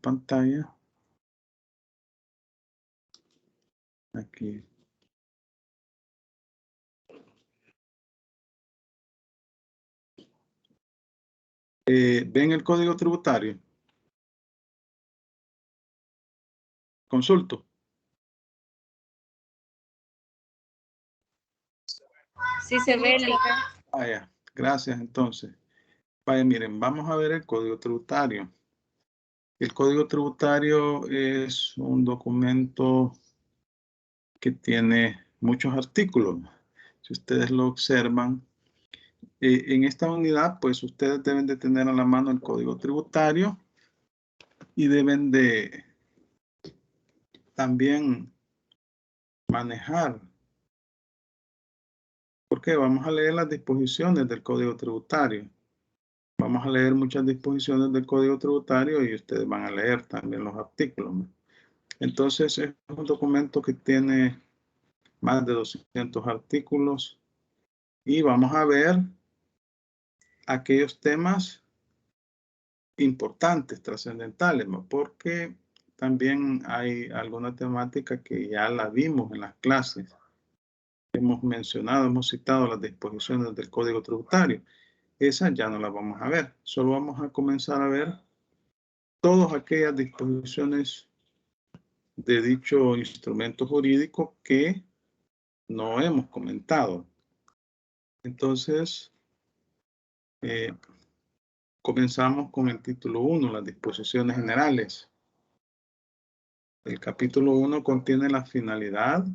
pantalla. Aquí. ¿Ven el código tributario? Consulto. Sí se ve, Liga. Vaya, gracias entonces. Vaya, miren, vamos a ver el código tributario. El código tributario es un documento que tiene muchos artículos. Si ustedes lo observan, en esta unidad, pues ustedes deben de tener a la mano el código tributario y deben de también manejar. Porque vamos a leer las disposiciones del código tributario. Vamos a leer muchas disposiciones del código tributario y ustedes van a leer también los artículos, ¿no? Entonces, es un documento que tiene más de 200 artículos y vamos a ver aquellos temas importantes, trascendentales, ¿no? Porque también hay alguna temática que ya la vimos en las clases. Hemos mencionado, hemos citado las disposiciones del Código Tributario. Esas ya no las vamos a ver. Solo vamos a comenzar a ver todas aquellas disposiciones de dicho instrumento jurídico que no hemos comentado. Entonces, comenzamos con el título 1, las disposiciones generales. El capítulo 1 contiene la finalidad,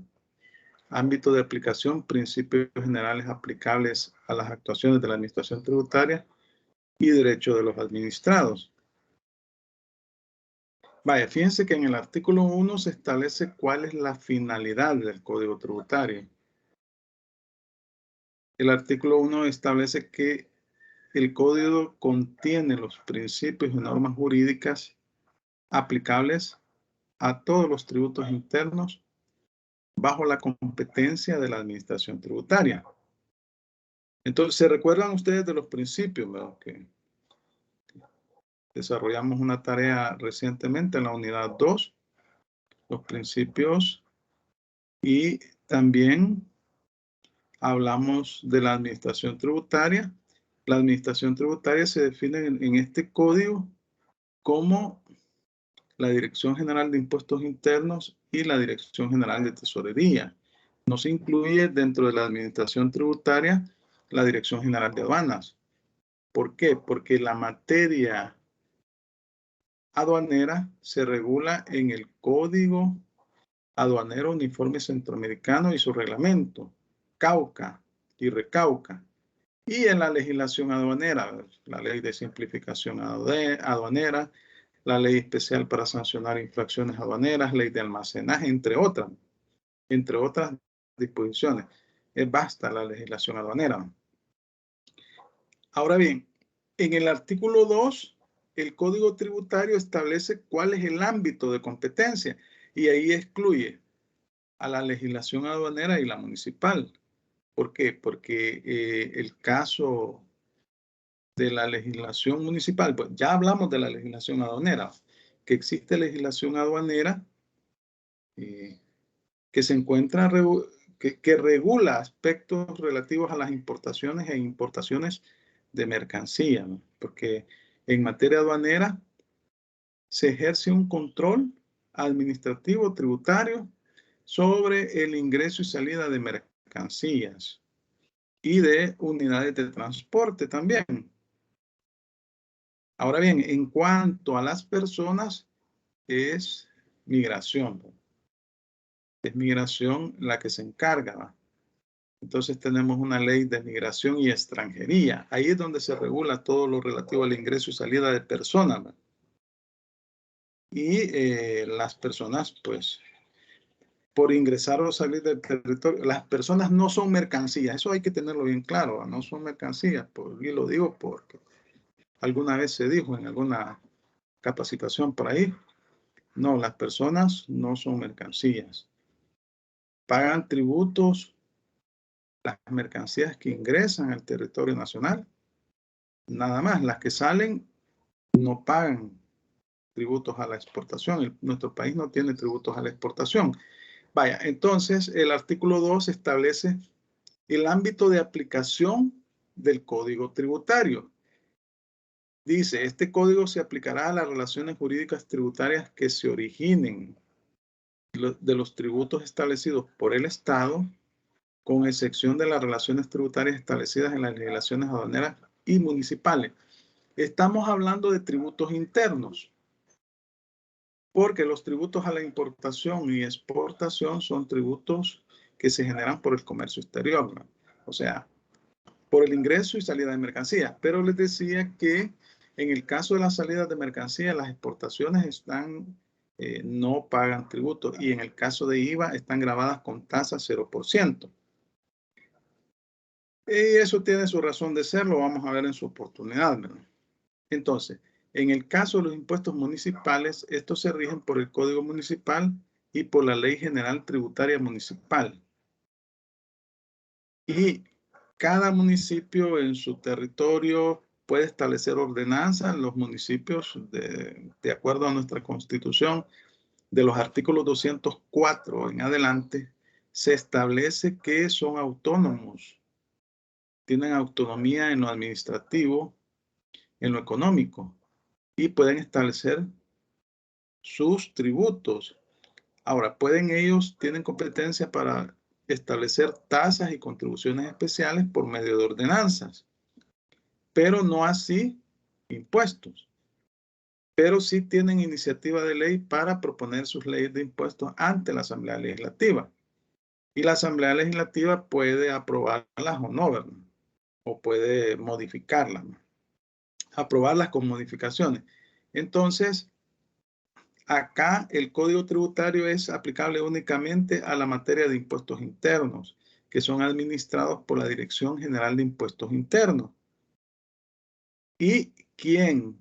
ámbito de aplicación, principios generales aplicables a las actuaciones de la administración tributaria y derecho de los administrados. Vaya, fíjense que en el artículo 1 se establece cuál es la finalidad del Código Tributario. El artículo 1 establece que el Código contiene los principios y normas jurídicas aplicables a todos los tributos internos bajo la competencia de la administración tributaria. Entonces, ¿se recuerdan ustedes de los principios, ¿verdad? Que desarrollamos una tarea recientemente en la unidad 2, los principios, y también hablamos de la administración tributaria. La administración tributaria se define en este código como la Dirección General de Impuestos Internos y la Dirección General de Tesorería. No se incluye dentro de la administración tributaria la Dirección General de Aduanas. ¿Por qué? Porque la materia aduanera se regula en el Código Aduanero Uniforme Centroamericano y su reglamento, CAUCA y RECAUCA, y en la legislación aduanera, la Ley de Simplificación Aduanera, la Ley Especial para sancionar infracciones aduaneras, Ley de Almacenaje, entre otras disposiciones. Es vasta la legislación aduanera. Ahora bien, en el artículo 2, el Código Tributario establece cuál es el ámbito de competencia y ahí excluye a la legislación aduanera y la municipal. ¿Por qué? Porque el caso de la legislación municipal, pues ya hablamos de la legislación aduanera, que existe legislación aduanera que se encuentra, que regula aspectos relativos a las importaciones e importaciones de mercancía, ¿no? Porque en materia aduanera se ejerce un control administrativo tributario sobre el ingreso y salida de mercancías y de unidades de transporte también. Ahora bien, en cuanto a las personas, es migración. Es migración la que se encarga, ¿va? Entonces tenemos una ley de migración y extranjería. Ahí es donde se regula todo lo relativo al ingreso y salida de personas, ¿va? Y las personas, pues, por ingresar o salir del territorio, las personas no son mercancías. Eso hay que tenerlo bien claro, ¿va? No son mercancías. Y lo digo porque alguna vez se dijo en alguna capacitación por ahí. No, las personas no son mercancías. Pagan tributos las mercancías que ingresan al territorio nacional. Nada más, las que salen no pagan tributos a la exportación. Nuestro país no tiene tributos a la exportación. Vaya, entonces el artículo 2 establece el ámbito de aplicación del Código Tributario. Dice, este código se aplicará a las relaciones jurídicas tributarias que se originen de los tributos establecidos por el Estado, con excepción de las relaciones tributarias establecidas en las legislaciones aduaneras y municipales. Estamos hablando de tributos internos, porque los tributos a la importación y exportación son tributos que se generan por el comercio exterior, ¿no? O sea, por el ingreso y salida de mercancías. Pero les decía que en el caso de las salidas de mercancías, las exportaciones están, no pagan tributo, y en el caso de IVA están grabadas con tasa 0%. Y eso tiene su razón de ser, lo vamos a ver en su oportunidad, ¿verdad? Entonces, en el caso de los impuestos municipales, estos se rigen por el Código Municipal y por la Ley General Tributaria Municipal. Y cada municipio en su territorio puede establecer ordenanzas. Los municipios, de acuerdo a nuestra Constitución, de los artículos 204 en adelante, se establece que son autónomos. Tienen autonomía en lo administrativo, en lo económico, y pueden establecer sus tributos. Ahora, tienen competencia para establecer tasas y contribuciones especiales por medio de ordenanzas, pero no así impuestos. Pero sí tienen iniciativa de ley para proponer sus leyes de impuestos ante la Asamblea Legislativa. Y la Asamblea Legislativa puede aprobarlas o no, ¿verdad? O puede modificarlas, ¿no? Aprobarlas con modificaciones. Entonces, acá el Código Tributario es aplicable únicamente a la materia de impuestos internos, que son administrados por la Dirección General de Impuestos Internos. Y quien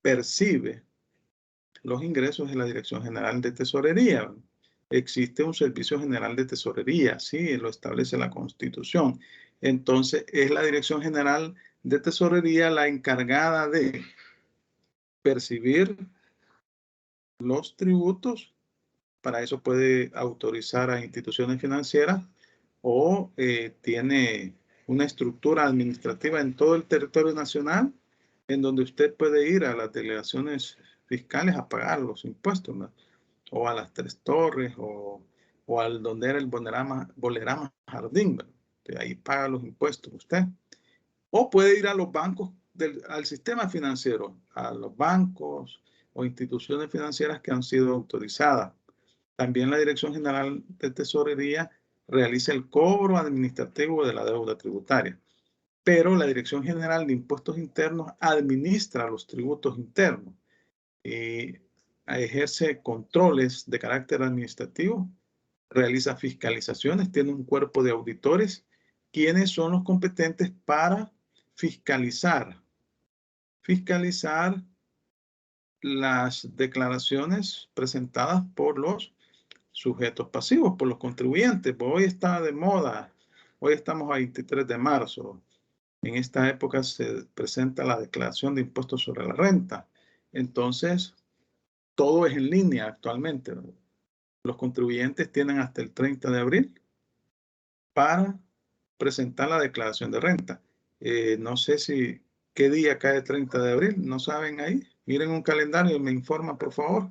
percibe los ingresos de la Dirección General de Tesorería. Existe un Servicio General de Tesorería, sí, lo establece la Constitución. Entonces, es la Dirección General de Tesorería la encargada de percibir los tributos. Para eso puede autorizar a instituciones financieras o tiene una estructura administrativa en todo el territorio nacional en donde usted puede ir a las delegaciones fiscales a pagar los impuestos, ¿no? O a las Tres Torres o al donde era el Bolerama Jardín, ¿no? Ahí paga los impuestos usted. O puede ir a los bancos, al sistema financiero, a los bancos o instituciones financieras que han sido autorizadas. También la Dirección General de Tesorería realiza el cobro administrativo de la deuda tributaria. Pero la Dirección General de Impuestos Internos administra los tributos internos y ejerce controles de carácter administrativo, realiza fiscalizaciones, tiene un cuerpo de auditores, quienes son los competentes para fiscalizar las declaraciones presentadas por los sujetos pasivos, por los contribuyentes. Pues hoy está de moda, hoy estamos a 23 de marzo. En esta época se presenta la declaración de impuestos sobre la renta. Entonces, todo es en línea actualmente. Los contribuyentes tienen hasta el 30 de abril para presentar la declaración de renta. No sé qué día cae el 30 de abril, ¿no saben ahí? Miren un calendario y me informan, por favor.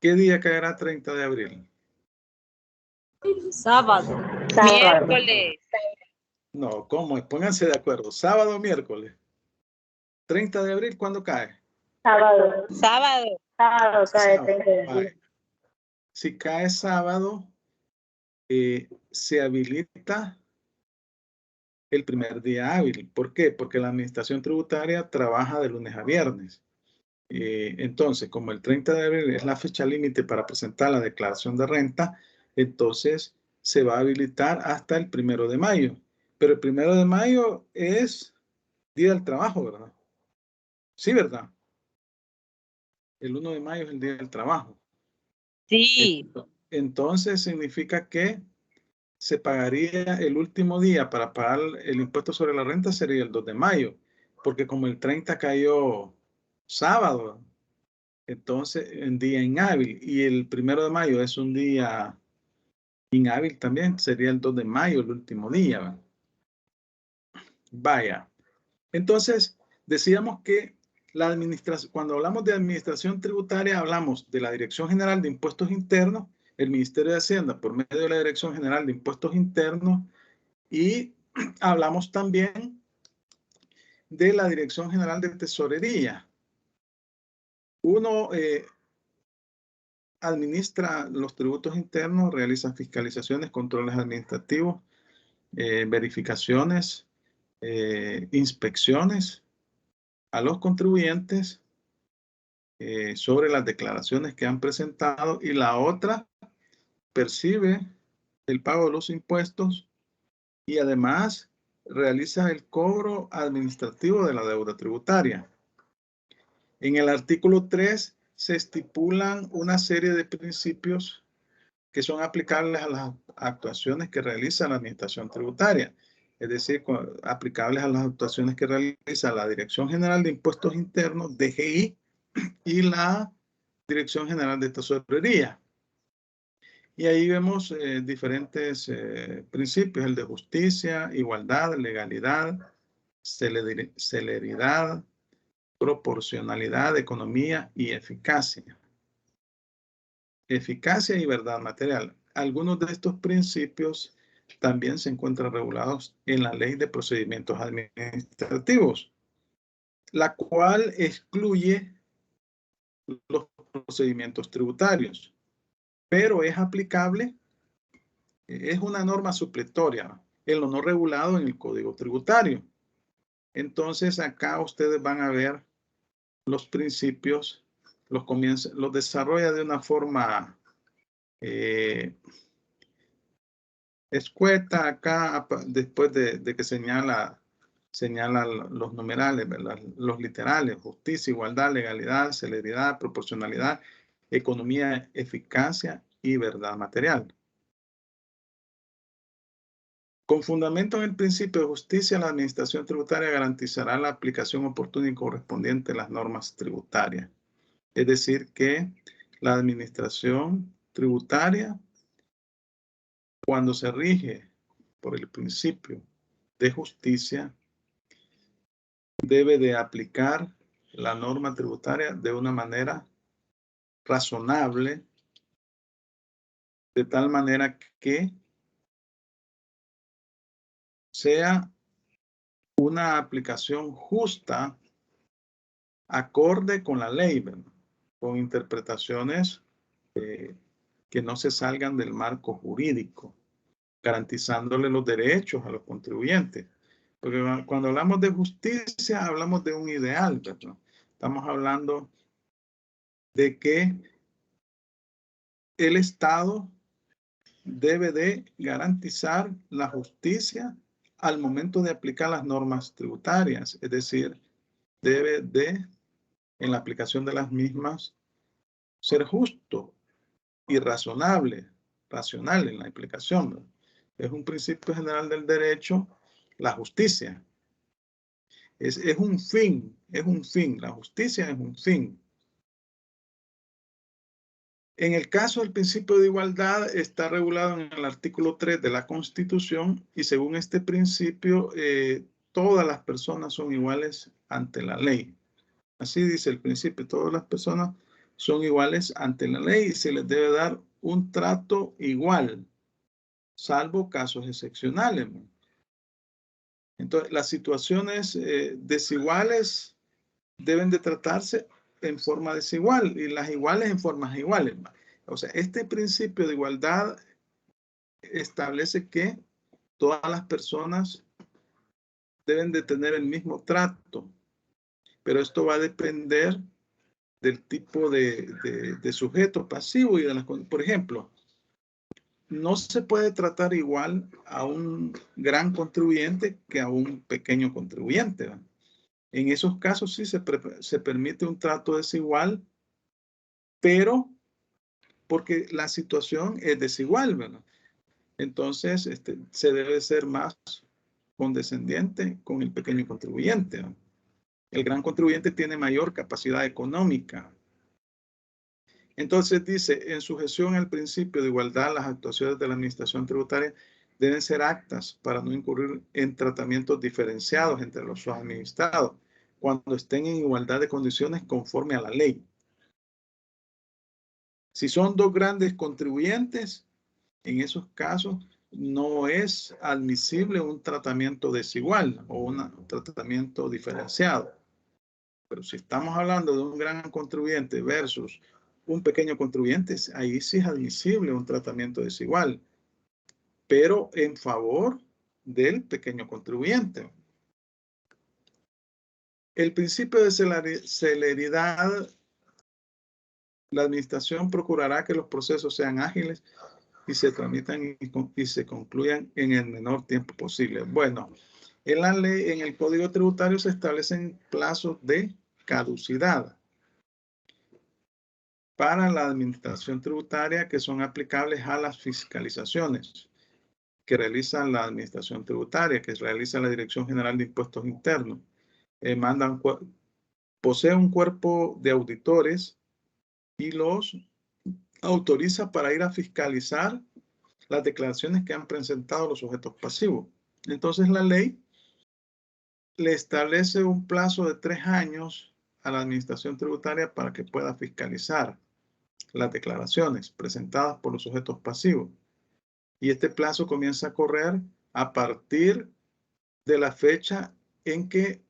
¿Qué día caerá 30 de abril? Sábado. Miércoles. No, ¿cómo es? Pónganse de acuerdo. ¿Sábado o miércoles? 30 de abril, ¿cuándo cae? Sábado. Sábado Cae 30 de abril. Si cae sábado, se habilita el primer día hábil. ¿Por qué? Porque la administración tributaria trabaja de lunes a viernes. Entonces, como el 30 de abril es la fecha límite para presentar la declaración de renta, entonces se va a habilitar hasta el 1 de mayo. Pero el 1 de mayo es Día del Trabajo, ¿verdad? Sí, ¿verdad? El 1 de mayo es el Día del Trabajo. Sí. Entonces significa que se pagaría el último día para pagar el impuesto sobre la renta sería el 2 de mayo. porque como el 30 cayó sábado, entonces un día inhábil, y el 1 de mayo es un día inhábil también, sería el 2 de mayo, el último día. ¿Va? Vaya. Entonces, decíamos que la administración, cuando hablamos de administración tributaria, hablamos de la Dirección General de Impuestos Internos, el Ministerio de Hacienda por medio de la Dirección General de Impuestos Internos, y hablamos también de la Dirección General de Tesorería. Uno administra los tributos internos, realiza fiscalizaciones, controles administrativos, verificaciones, inspecciones a los contribuyentes sobre las declaraciones que han presentado, y la otra percibe el pago de los impuestos y además realiza el cobro administrativo de la deuda tributaria. En el artículo 3 se estipulan una serie de principios que son aplicables a las actuaciones que realiza la administración tributaria, es decir, aplicables a las actuaciones que realiza la Dirección General de Impuestos Internos, DGI, y la Dirección General de Tesorería. Y ahí vemos diferentes principios, el de justicia, igualdad, legalidad, celeridad, proporcionalidad, economía y eficacia. Eficacia y verdad material. Algunos de estos principios también se encuentran regulados en la Ley de Procedimientos Administrativos, la cual excluye los procedimientos tributarios, pero es aplicable, es una norma supletoria en lo no regulado en el Código Tributario. Entonces acá ustedes van a ver los principios, los desarrolla de una forma escueta acá, después de que señala los numerales, ¿verdad? Los literales: justicia, igualdad, legalidad, celeridad, proporcionalidad, economía, eficacia y verdad material. Con fundamento en el principio de justicia, la administración tributaria garantizará la aplicación oportuna y correspondiente de las normas tributarias. Es decir, que la administración tributaria, cuando se rige por el principio de justicia, debe de aplicar la norma tributaria de una manera razonable, de tal manera que sea una aplicación justa, acorde con la ley, ¿verdad? Con interpretaciones que no se salgan del marco jurídico, garantizándole los derechos a los contribuyentes. Porque cuando hablamos de justicia, hablamos de un ideal, ¿verdad? Estamos hablando de que el Estado debe de garantizar la justicia al momento de aplicar las normas tributarias, es decir, debe de, en la aplicación de las mismas, ser justo y razonable, racional en la aplicación, ¿no? Es un principio general del derecho, la justicia. Es un fin, la justicia es un fin. En el caso del principio de igualdad, está regulado en el artículo 3 de la Constitución, y según este principio, todas las personas son iguales ante la ley. Así dice el principio: todas las personas son iguales ante la ley y se les debe dar un trato igual, salvo casos excepcionales. Entonces, las situaciones desiguales deben de tratarse en forma desigual y las iguales en formas iguales. O sea, este principio de igualdad establece que todas las personas deben de tener el mismo trato, pero esto va a depender del tipo de sujeto pasivo y de las, por ejemplo, no se puede tratar igual a un gran contribuyente que a un pequeño contribuyente, ¿verdad? En esos casos sí se permite un trato desigual, pero porque la situación es desigual, ¿verdad? Entonces, se debe ser más condescendiente con el pequeño contribuyente, ¿verdad? El gran contribuyente tiene mayor capacidad económica. Entonces dice, en sujeción al principio de igualdad, las actuaciones de la administración tributaria deben ser aptas para no incurrir en tratamientos diferenciados entre los administrados cuando estén en igualdad de condiciones conforme a la ley. Si son dos grandes contribuyentes, en esos casos no es admisible un tratamiento desigual o un tratamiento diferenciado. Pero si estamos hablando de un gran contribuyente versus un pequeño contribuyente, ahí sí es admisible un tratamiento desigual, pero en favor del pequeño contribuyente. El principio de celeridad, la administración procurará que los procesos sean ágiles y se tramitan y se concluyan en el menor tiempo posible. Bueno, en la ley, en el Código Tributario se establecen plazos de caducidad para la administración tributaria que son aplicables a las fiscalizaciones que realiza la administración tributaria, que realiza la Dirección General de Impuestos Internos. Posee un cuerpo de auditores y los autoriza para ir a fiscalizar las declaraciones que han presentado los sujetos pasivos. Entonces la ley le establece un plazo de 3 años a la administración tributaria para que pueda fiscalizar las declaraciones presentadas por los sujetos pasivos. Y este plazo comienza a correr a partir de la fecha en que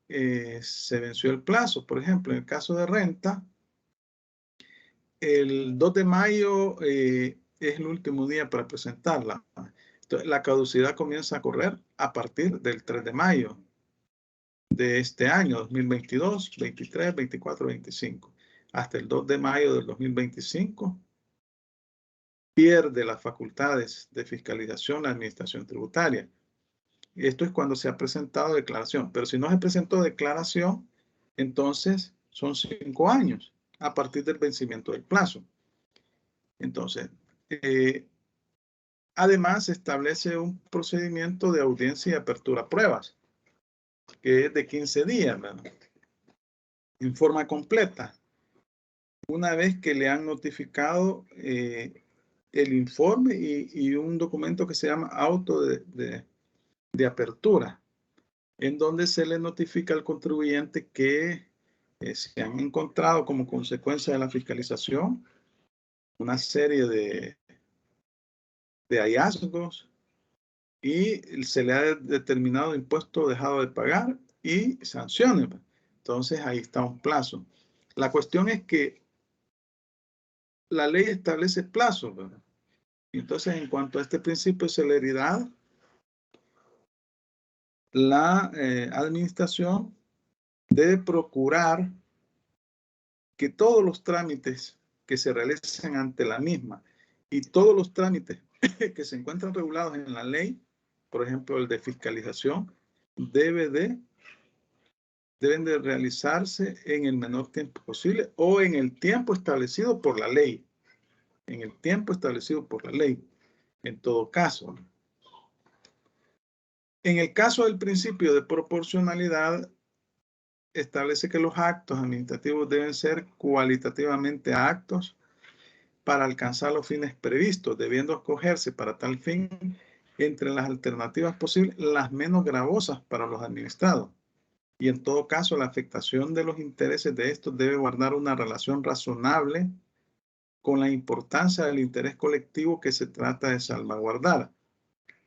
se venció el plazo. Por ejemplo, en el caso de renta, el 2 de mayo es el último día para presentarla. Entonces, la caducidad comienza a correr a partir del 3 de mayo de este año, 2022, 23, 24, 25. Hasta el 2 de mayo del 2025 pierde las facultades de fiscalización la administración tributaria. Esto es cuando se ha presentado declaración. Pero si no se presentó declaración, entonces son 5 años a partir del vencimiento del plazo. Entonces, además, se establece un procedimiento de audiencia y apertura a pruebas, que es de 15 días, ¿verdad? En forma completa. Una vez que le han notificado el informe y un documento que se llama auto de apertura, en donde se le notifica al contribuyente que se han encontrado como consecuencia de la fiscalización una serie de hallazgos y se le ha determinado impuesto dejado de pagar y sanciones. Entonces ahí está un plazo. La cuestión es que la ley establece plazos, ¿verdad? Entonces, en cuanto a este principio de celeridad, la administración debe procurar que todos los trámites que se realicen ante la misma y todos los trámites que se encuentran regulados en la ley, por ejemplo, el de fiscalización, deben de realizarse en el menor tiempo posible o en el tiempo establecido por la ley. En el tiempo establecido por la ley, en todo caso. En el caso del principio de proporcionalidad, establece que los actos administrativos deben ser cualitativamente actos para alcanzar los fines previstos, debiendo escogerse para tal fin entre las alternativas posibles las menos gravosas para los administrados. Y en todo caso, la afectación de los intereses de estos debe guardar una relación razonable con la importancia del interés colectivo que se trata de salvaguardar.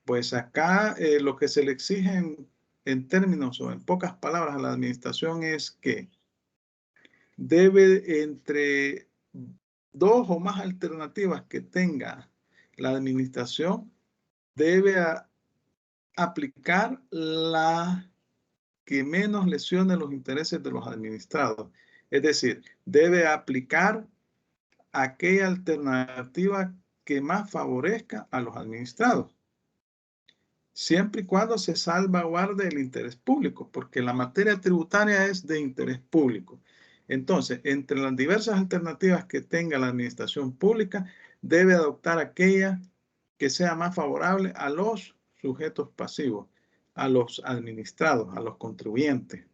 Pues acá lo que se le exige en términos o en pocas palabras a la administración es que debe, entre 2 o más alternativas que tenga la administración, debe aplicar la que menos lesione los intereses de los administrados. Es decir, debe aplicar aquella alternativa que más favorezca a los administrados, siempre y cuando se salvaguarde el interés público, porque la materia tributaria es de interés público. Entonces, entre las diversas alternativas que tenga la administración pública, debe adoptar aquella que sea más favorable a los sujetos pasivos, a los administrados, a los contribuyentes.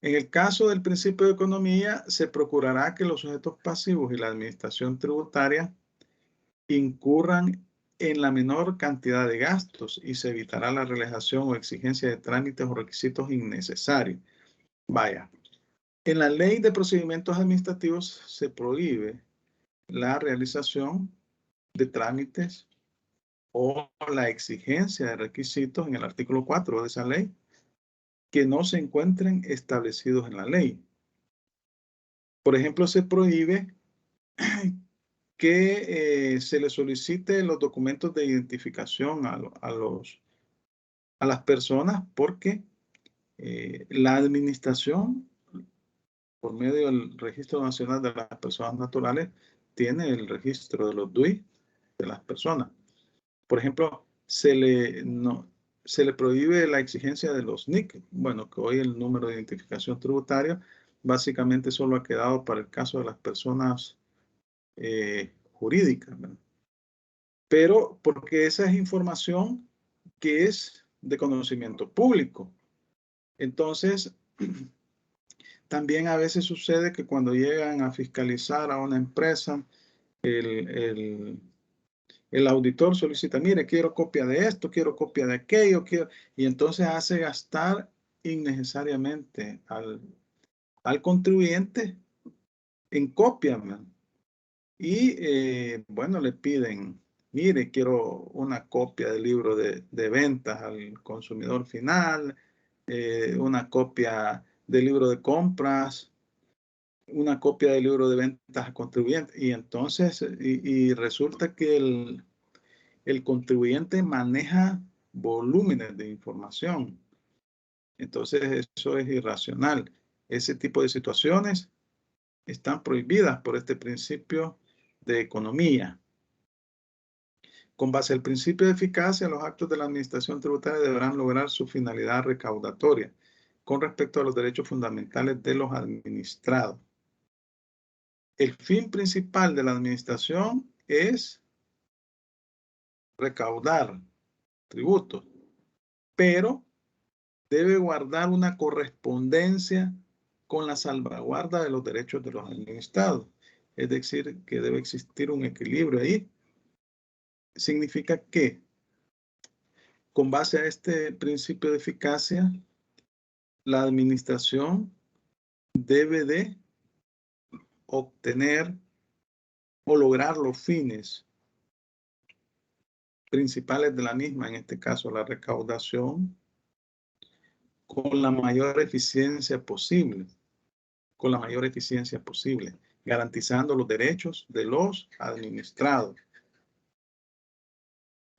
En el caso del principio de economía, se procurará que los sujetos pasivos y la administración tributaria incurran en la menor cantidad de gastos y se evitará la relajación o exigencia de trámites o requisitos innecesarios. Vaya, en la Ley de Procedimientos Administrativos se prohíbe la realización de trámites o la exigencia de requisitos en el artículo 4 de esa ley que no se encuentren establecidos en la ley. Por ejemplo, se prohíbe que se le solicite los documentos de identificación a las personas porque la administración, por medio del Registro Nacional de las Personas Naturales, tiene el registro de los DUI de las personas. Por ejemplo, se le prohíbe la exigencia de los NIC. Bueno, que hoy el número de identificación tributaria básicamente solo ha quedado para el caso de las personas jurídicas, ¿verdad? Pero porque esa es información que es de conocimiento público. Entonces, también a veces sucede que cuando llegan a fiscalizar a una empresa, el auditor solicita, mire, quiero copia de esto, quiero copia de aquello, y entonces hace gastar innecesariamente al contribuyente en copia, ¿man? Y bueno, le piden, mire, quiero una copia del libro de ventas al consumidor final, una copia del libro de compras, una copia del libro de ventas al contribuyente. Y entonces, y resulta que el contribuyente maneja volúmenes de información. Entonces, eso es irracional. Ese tipo de situaciones están prohibidas por este principio de economía. Con base al principio de eficacia, los actos de la administración tributaria deberán lograr su finalidad recaudatoria con respecto a los derechos fundamentales de los administrados. El fin principal de la administración es recaudar tributos, pero debe guardar una correspondencia con la salvaguarda de los derechos de los administrados. Es decir, que debe existir un equilibrio ahí. Significa que, con base a este principio de eficacia, la administración debe de obtener o lograr los fines principales de la misma, en este caso la recaudación, con la mayor eficiencia posible, garantizando los derechos de los administrados.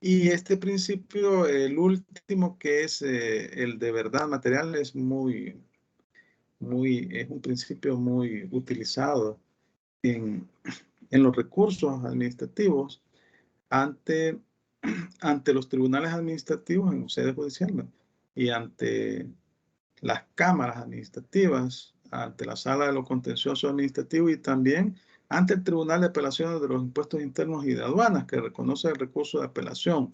Y este principio, el último, que es el de verdad material, es un principio muy utilizado en los recursos administrativos ante los tribunales administrativos en sede judicial y ante las cámaras administrativas, ante la sala de lo contencioso administrativo y también ante el Tribunal de Apelaciones de los Impuestos Internos y de Aduanas, que reconoce el recurso de apelación.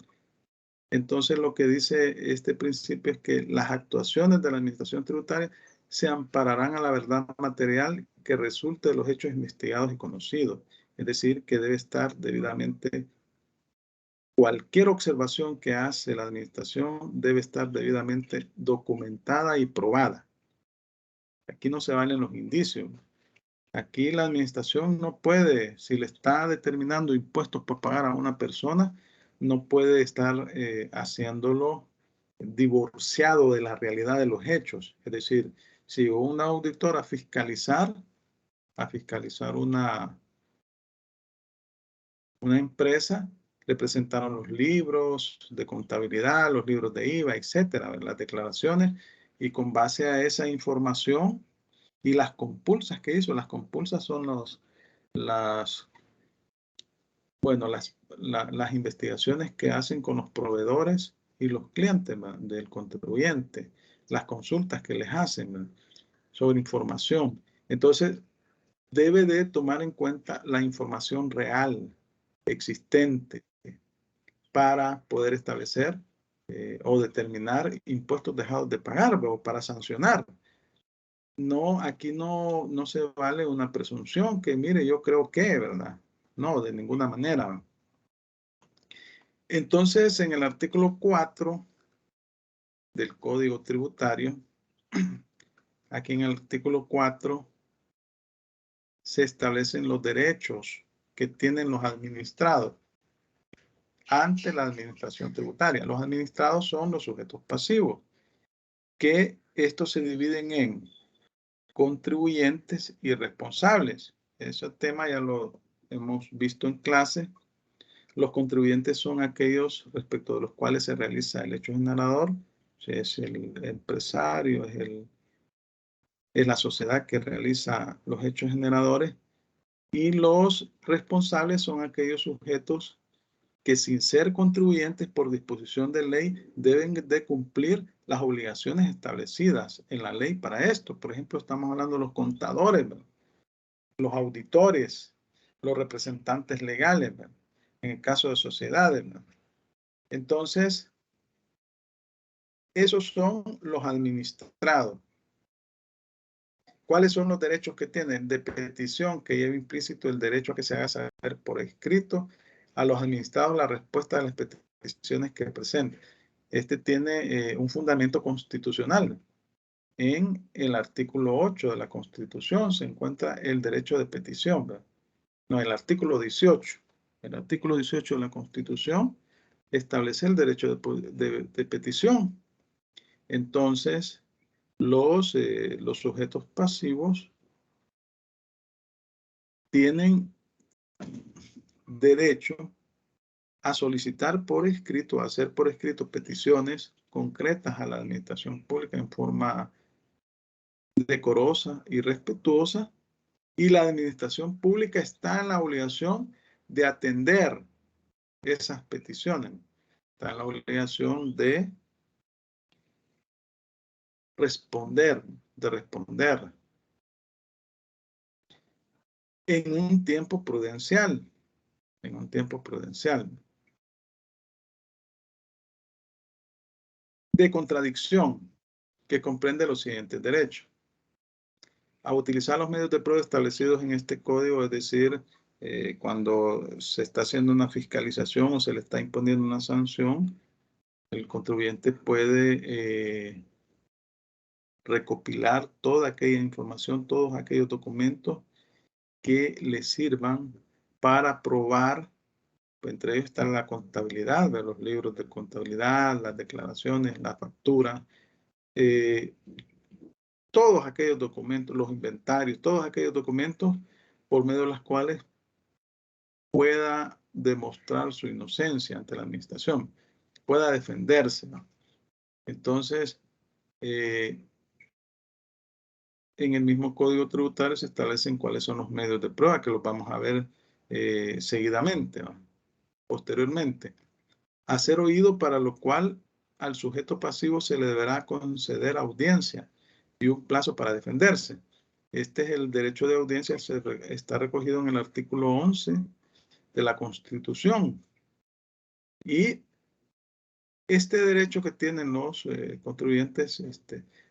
Entonces, lo que dice este principio es que las actuaciones de la administración tributaria se ampararán a la verdad material que resulte de los hechos investigados y conocidos. Es decir, que debe estar debidamente, cualquier observación que hace la administración debe estar debidamente documentada y probada. Aquí no se valen los indicios. Aquí la administración no puede, si le está determinando impuestos por pagar a una persona, no puede estar haciéndolo divorciado de la realidad de los hechos. Es decir, si un auditor a fiscalizar una empresa, le presentaron los libros de contabilidad, los libros de IVA, etcétera, las declaraciones, y con base a esa información y las compulsas que hizo, las compulsas son las investigaciones que hacen con los proveedores y los clientes del contribuyente, las consultas que les hacen sobre información. Entonces, debe de tomar en cuenta la información real existente para poder establecer o determinar impuestos dejados de pagar o para sancionar. no, aquí no se vale una presunción que, mire, yo creo que, ¿verdad? No, de ninguna manera. Entonces, en el artículo 4 del Código Tributario, aquí en el artículo 4 se establecen los derechos que tienen los administrados ante la administración tributaria. Los administrados son los sujetos pasivos, que estos se dividen en contribuyentes y responsables. Ese tema ya lo hemos visto en clase. Los contribuyentes son aquellos respecto de los cuales se realiza el hecho generador, si es el empresario, es la sociedad que realiza los hechos generadores, y los responsables son aquellos sujetos que sin ser contribuyentes por disposición de ley deben de cumplir las obligaciones establecidas en la ley para esto. Por ejemplo, estamos hablando de los contadores, ¿verdad? Los auditores, los representantes legales, ¿verdad? En el caso de sociedades, ¿verdad? Entonces, esos son los administrados. ¿Cuáles son los derechos que tienen? De petición, que lleva implícito el derecho a que se haga saber por escrito a los administrados la respuesta a las peticiones que presenten. Este tiene un fundamento constitucional. En el artículo 8 de la Constitución se encuentra el derecho de petición, ¿verdad? No, el artículo 18. El artículo 18 de la Constitución establece el derecho de petición. Entonces, los sujetos pasivos tienen derecho a solicitar por escrito, a hacer por escrito peticiones concretas a la administración pública en forma decorosa y respetuosa, y la administración pública está en la obligación de atender esas peticiones. Está en la obligación de responder en un tiempo prudencial, de contradicción, que comprende los siguientes derechos. A utilizar los medios de prueba establecidos en este código, es decir, cuando se está haciendo una fiscalización o se le está imponiendo una sanción, el contribuyente puede recopilar toda aquella información, todos aquellos documentos que le sirvan para probar, pues entre ellos está la contabilidad, de los libros de contabilidad, las declaraciones, la factura, todos aquellos documentos, los inventarios, todos aquellos documentos por medio de los cuales pueda demostrar su inocencia ante la administración, pueda defenderse, ¿no? Entonces, en el mismo Código Tributario se establecen cuáles son los medios de prueba, que los vamos a ver seguidamente, ¿no? Posteriormente. Hacer oído, para lo cual al sujeto pasivo se le deberá conceder audiencia y un plazo para defenderse. Este es el derecho de audiencia, está recogido en el artículo 11 de la Constitución. Y este derecho que tienen los contribuyentes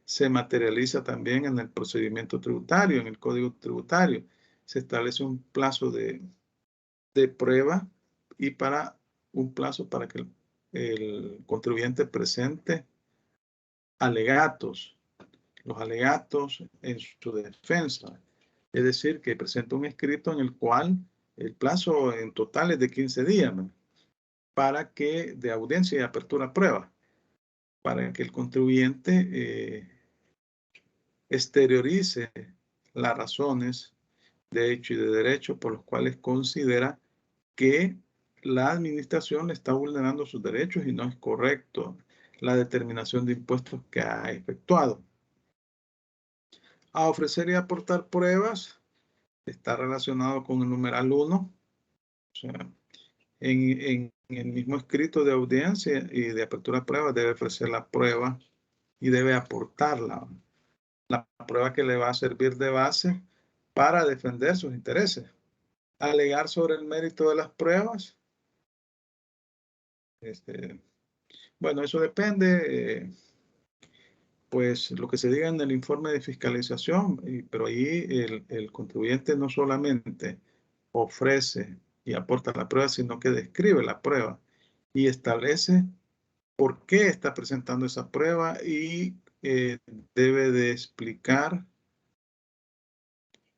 se materializa también en el procedimiento tributario, en el Código Tributario. Se establece un plazo de prueba y un plazo para que el contribuyente presente alegatos, los alegatos en su defensa. Es decir, que presenta un escrito en el cual el plazo en total es de 15 días, ¿no? Para que, de audiencia y apertura a prueba, para que el contribuyente exteriorice las razones de hecho y de derecho por los cuales considera que la administración le está vulnerando sus derechos y no es correcto la determinación de impuestos que ha efectuado. A ofrecer y aportar pruebas está relacionado con el numeral 1. O sea, en el mismo escrito de audiencia y de apertura a prueba debe ofrecer la prueba y debe aportarla. La prueba que le va a servir de base para defender sus intereses. Alegar sobre el mérito de las pruebas. Bueno, eso depende pues lo que se diga en el informe de fiscalización, pero ahí el contribuyente no solamente ofrece y aporta la prueba, sino que describe la prueba y establece por qué está presentando esa prueba y debe de explicar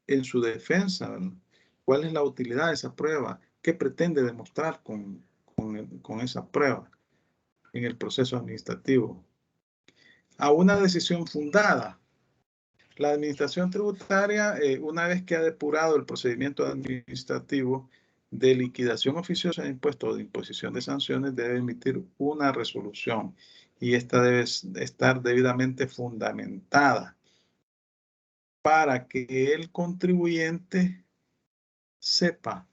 en su defensa, ¿verdad? ¿Cuál es la utilidad de esa prueba? ¿Qué pretende demostrar con esa prueba en el proceso administrativo? A una decisión fundada. La administración tributaria, una vez que ha depurado el procedimiento administrativo de liquidación oficiosa de impuestos o de imposición de sanciones, debe emitir una resolución y esta debe estar debidamente fundamentada para que el contribuyente sepa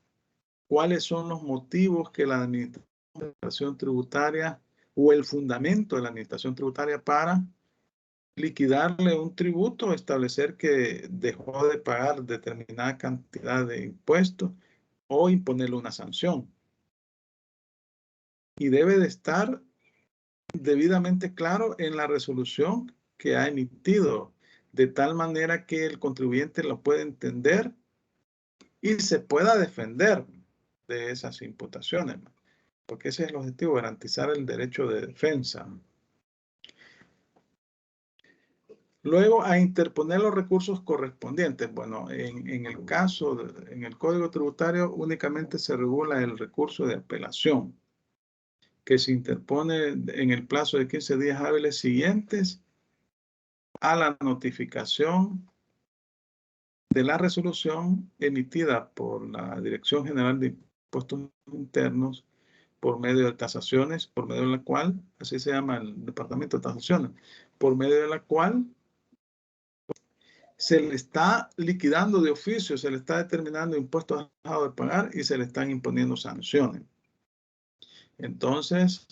cuáles son los motivos que la administración tributaria o el fundamento de la administración tributaria para liquidarle un tributo, establecer que dejó de pagar determinada cantidad de impuestos o imponerle una sanción. Y debe de estar debidamente claro en la resolución que ha emitido, de tal manera que el contribuyente lo pueda entender y se pueda defender de esas imputaciones, porque ese es el objetivo, garantizar el derecho de defensa. Luego, a interponer los recursos correspondientes. Bueno, en el caso, en el Código Tributario únicamente se regula el recurso de apelación, que se interpone en el plazo de 15 días hábiles siguientes a la notificación de la resolución emitida por la Dirección General de Impuestos Internos por medio de tasaciones, por medio de la cual, así se llama el Departamento de Tasaciones, por medio de la cual se le está liquidando de oficio, se le está determinando impuestos dejados de pagar y se le están imponiendo sanciones. Entonces,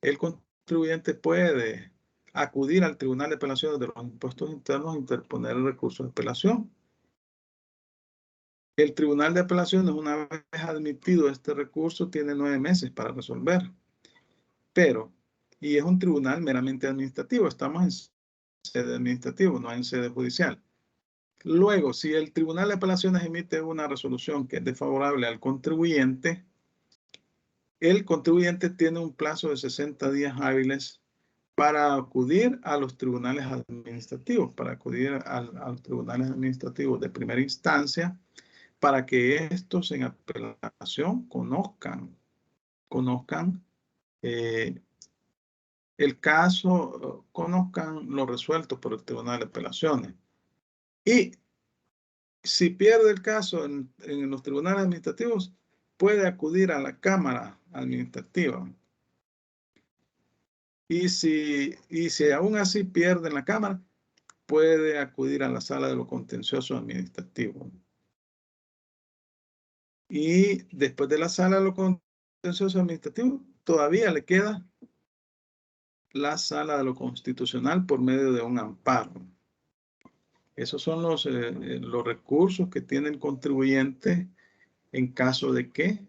el contribuyente puede acudir al Tribunal de Apelaciones de los Impuestos Internos e interponer el recurso de apelación. El Tribunal de Apelaciones, una vez admitido este recurso, tiene 9 meses para resolver. Pero, y es un tribunal meramente administrativo, estamos en sede administrativa, no en sede judicial. Luego, si el Tribunal de Apelaciones emite una resolución que es desfavorable al contribuyente, el contribuyente tiene un plazo de 60 días hábiles para acudir a los tribunales administrativos, para acudir a los tribunales administrativos de primera instancia, para que estos en apelación conozcan el caso, conozcan lo resuelto por el Tribunal de Apelaciones. Y si pierde el caso en los tribunales administrativos, puede acudir a la Cámara Administrativa. Y si aún así pierde en la Cámara, puede acudir a la Sala de lo Contencioso Administrativo. Y después de la Sala de lo Contencioso Administrativo, todavía le queda la Sala de lo Constitucional por medio de un amparo. Esos son los recursos que tiene el contribuyente en caso de que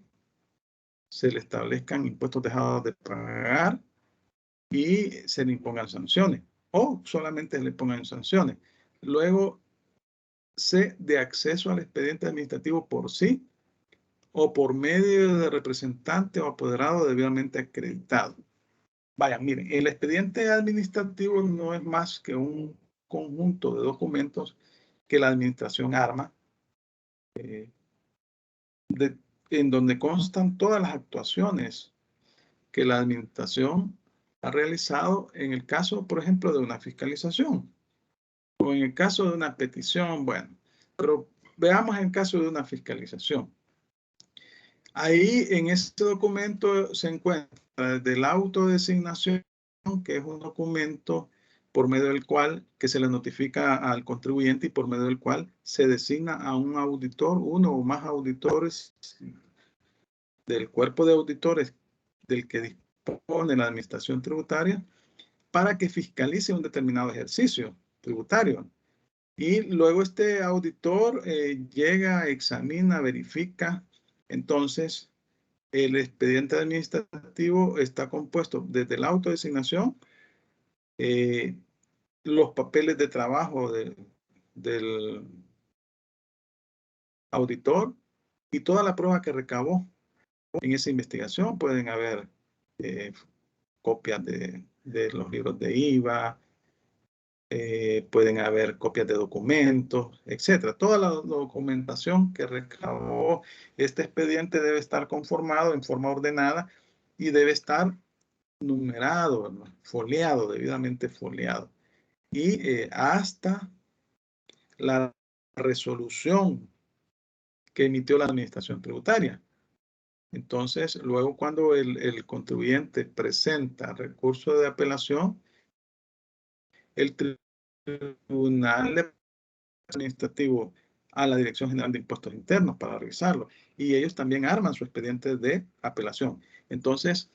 se le establezcan impuestos dejados de pagar y se le impongan sanciones o solamente le pongan sanciones. Luego, de acceso al expediente administrativo por sí o por medio de representante o apoderado debidamente acreditado. Vaya, miren, el expediente administrativo no es más que un conjunto de documentos que la administración arma, en donde constan todas las actuaciones que la administración ha realizado en el caso, por ejemplo, de una fiscalización o en el caso de una petición. Bueno, pero veamos el caso de una fiscalización. Ahí en este documento se encuentra desde la autodesignación, que es un documento por medio del cual que se le notifica al contribuyente y por medio del cual se designa a un auditor, uno o más auditores del cuerpo de auditores del que dispone la administración tributaria para que fiscalice un determinado ejercicio tributario. Y luego este auditor llega, examina, verifica. Entonces, el expediente administrativo está compuesto desde la autodesignación, los papeles de trabajo del auditor y toda la prueba que recabó en esa investigación. Pueden haber copias de los libros de IVA, pueden haber copias de documentos, etcétera. Toda la documentación que recabó este expediente debe estar conformado en forma ordenada y debe estar numerado, ¿no? Foliado, debidamente foliado. Y hasta la resolución que emitió la administración tributaria. Entonces, luego cuando el contribuyente presenta recurso de apelación, el Tribunal Administrativo a la Dirección General de Impuestos Internos para revisarlo. Y ellos también arman su expediente de apelación. Entonces,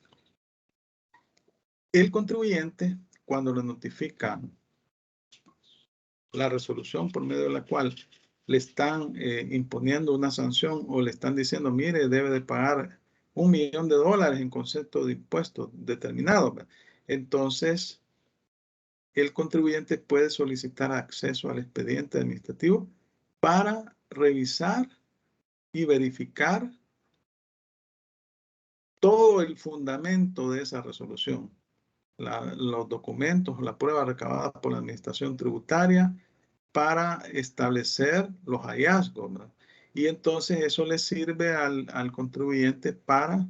el contribuyente, cuando le notifican la resolución por medio de la cual le están imponiendo una sanción o le están diciendo, mire, debe de pagar $1 millón en concepto de impuestos determinado. Entonces, el contribuyente puede solicitar acceso al expediente administrativo para revisar y verificar todo el fundamento de esa resolución, los documentos, la prueba recabada por la administración tributaria para establecer los hallazgos, ¿verdad? Y entonces eso le sirve al contribuyente para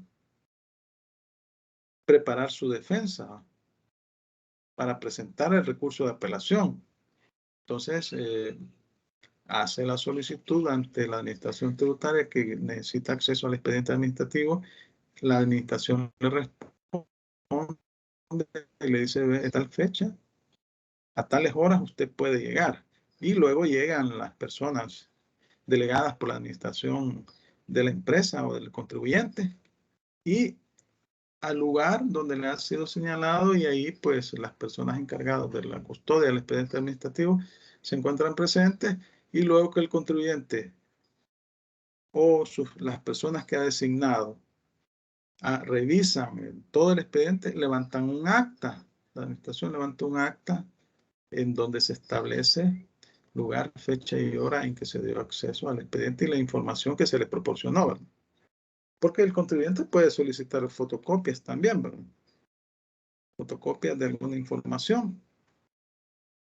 preparar su defensa, para presentar el recurso de apelación. Entonces, hace la solicitud ante la administración tributaria que necesita acceso al expediente administrativo. La administración le responde y le dice, a tal fecha, a tales horas usted puede llegar. Y luego llegan las personas delegadas por la administración de la empresa o del contribuyente y al lugar donde le ha sido señalado, y ahí pues las personas encargadas de la custodia del expediente administrativo se encuentran presentes, y luego que el contribuyente o las personas que ha designado revisan todo el expediente, levantan un acta. La administración levanta un acta en donde se establece lugar, fecha y hora en que se dio acceso al expediente y la información que se le proporcionó, ¿verdad? Porque el contribuyente puede solicitar fotocopias también, ¿verdad? Fotocopias de alguna información,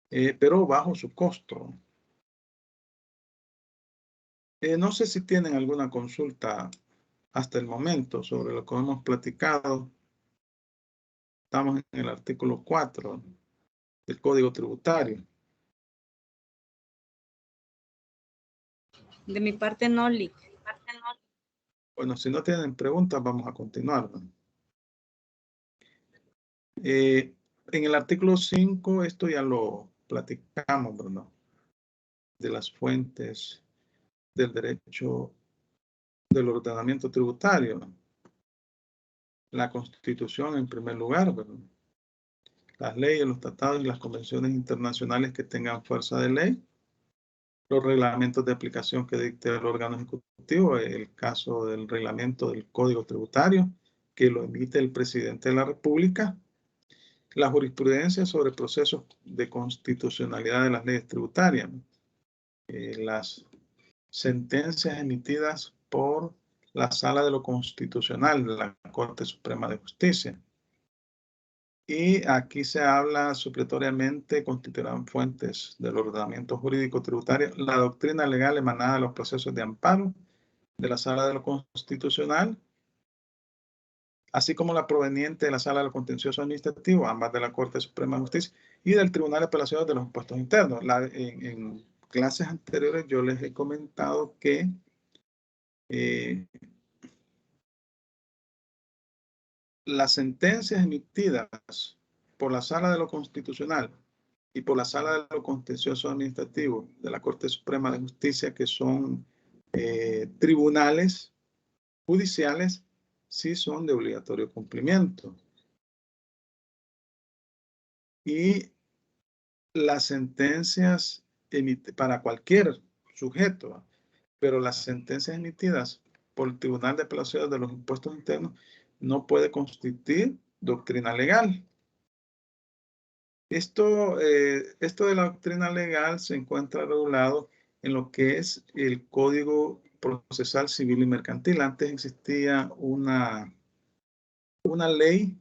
pero bajo su costo. No sé si tienen alguna consulta hasta el momento sobre lo que hemos platicado. Estamos en el artículo 4 del Código Tributario. De mi parte no, Lick. Bueno, si no tienen preguntas, vamos a continuar, ¿no? En el artículo 5, esto ya lo platicamos, ¿verdad? De las fuentes del derecho del ordenamiento tributario, ¿no? La Constitución en primer lugar, ¿verdad? Las leyes, los tratados y las convenciones internacionales que tengan fuerza de ley, los reglamentos de aplicación que dicte el órgano ejecutivo, el caso del reglamento del Código Tributario, que lo emite el presidente de la República, la jurisprudencia sobre procesos de constitucionalidad de las leyes tributarias, las sentencias emitidas por la Sala de lo Constitucional de la Corte Suprema de Justicia. Y aquí se habla supletoriamente, constituirán fuentes del ordenamiento jurídico tributario, la doctrina legal emanada de los procesos de amparo de la Sala de lo Constitucional, así como la proveniente de la Sala de lo Contencioso Administrativo, ambas de la Corte Suprema de Justicia, y del Tribunal de Apelaciones de los Impuestos Internos. En clases anteriores yo les he comentado que las sentencias emitidas por la Sala de lo Constitucional y por la Sala de lo Contencioso Administrativo de la Corte Suprema de Justicia, que son tribunales judiciales, sí son de obligatorio cumplimiento. Y las sentencias para cualquier sujeto, pero las sentencias emitidas por el Tribunal de Apelaciones de los Impuestos Internos no puede constituir doctrina legal. Esto de la doctrina legal se encuentra regulado en lo que es el Código Procesal Civil y Mercantil. Antes existía una ley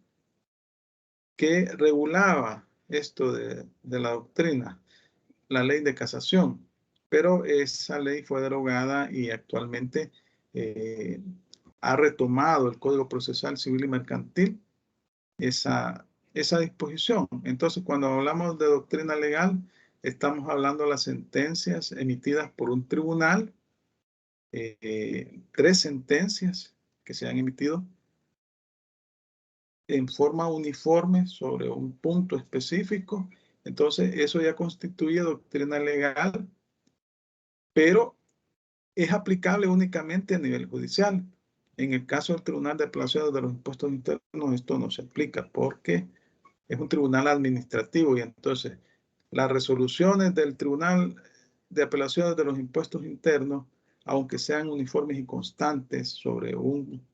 que regulaba esto de la doctrina, la ley de casación, pero esa ley fue derogada y actualmente ha retomado el Código Procesal Civil y Mercantil esa disposición. Entonces, cuando hablamos de doctrina legal, estamos hablando de las sentencias emitidas por un tribunal, 3 sentencias que se han emitido en forma uniforme sobre un punto específico. Entonces, eso ya constituye doctrina legal, pero es aplicable únicamente a nivel judicial. En el caso del Tribunal de Apelaciones de los Impuestos Internos, esto no se aplica porque es un tribunal administrativo y entonces las resoluciones del Tribunal de Apelaciones de los Impuestos Internos, aunque sean uniformes y constantes sobre un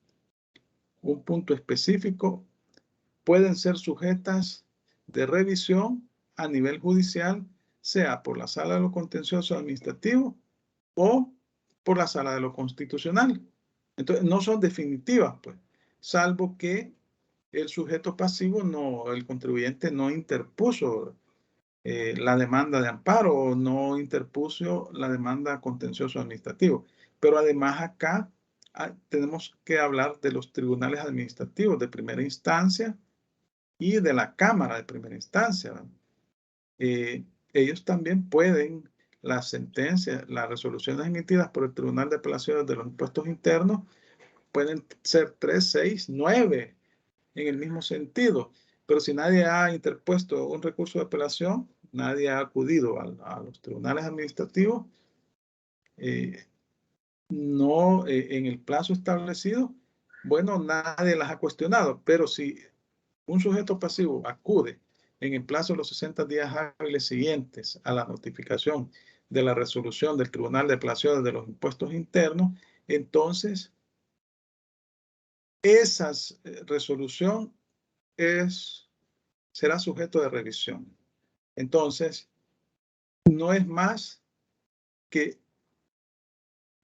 punto específico, pueden ser sujetas de revisión a nivel judicial, sea por la Sala de lo Contencioso Administrativo o por la Sala de lo Constitucional. Entonces, no son definitivas, pues, salvo que el sujeto pasivo, el contribuyente no interpuso la demanda de amparo o no interpuso la demanda contencioso administrativo. Pero además acá tenemos que hablar de los tribunales administrativos de primera instancia y de la Cámara de primera instancia. Ellos también pueden, las sentencias, las resoluciones emitidas por el Tribunal de Apelaciones de los Impuestos Internos pueden ser 3, 6, 9 en el mismo sentido. Pero si nadie ha interpuesto un recurso de apelación, nadie ha acudido a los tribunales administrativos, no en el plazo establecido, bueno, nadie las ha cuestionado. Pero si un sujeto pasivo acude en el plazo de los 60 días hábiles siguientes a la notificación de la resolución del Tribunal de Apelaciones de los Impuestos Internos, entonces esa resolución será sujeto de revisión. Entonces, no es más que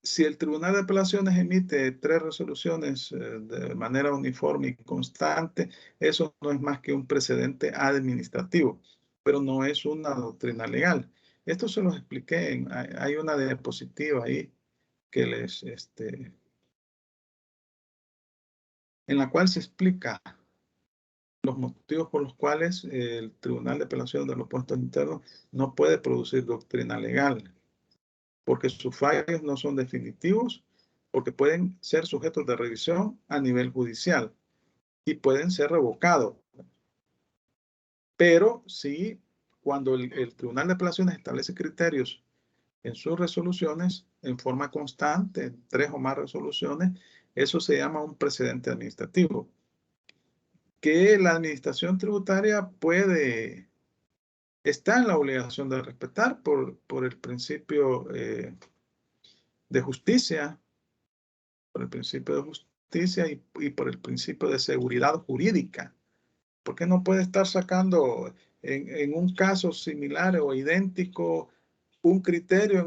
si el Tribunal de Apelaciones emite 3 resoluciones de manera uniforme y constante, eso no es más que un precedente administrativo, pero no es una doctrina legal. Esto se los expliqué, hay una diapositiva ahí que en la cual se explica los motivos por los cuales el Tribunal de Apelaciones de los Impuestos Internos no puede producir doctrina legal, porque sus fallos no son definitivos, porque pueden ser sujetos de revisión a nivel judicial y pueden ser revocados. Pero sí, cuando el Tribunal de Apelaciones establece criterios en sus resoluciones en forma constante, 3 o más resoluciones, eso se llama un precedente administrativo, que la administración tributaria está en la obligación de respetar por el principio de justicia, y por el principio de seguridad jurídica. Porque no puede estar sacando en un caso similar o idéntico un criterio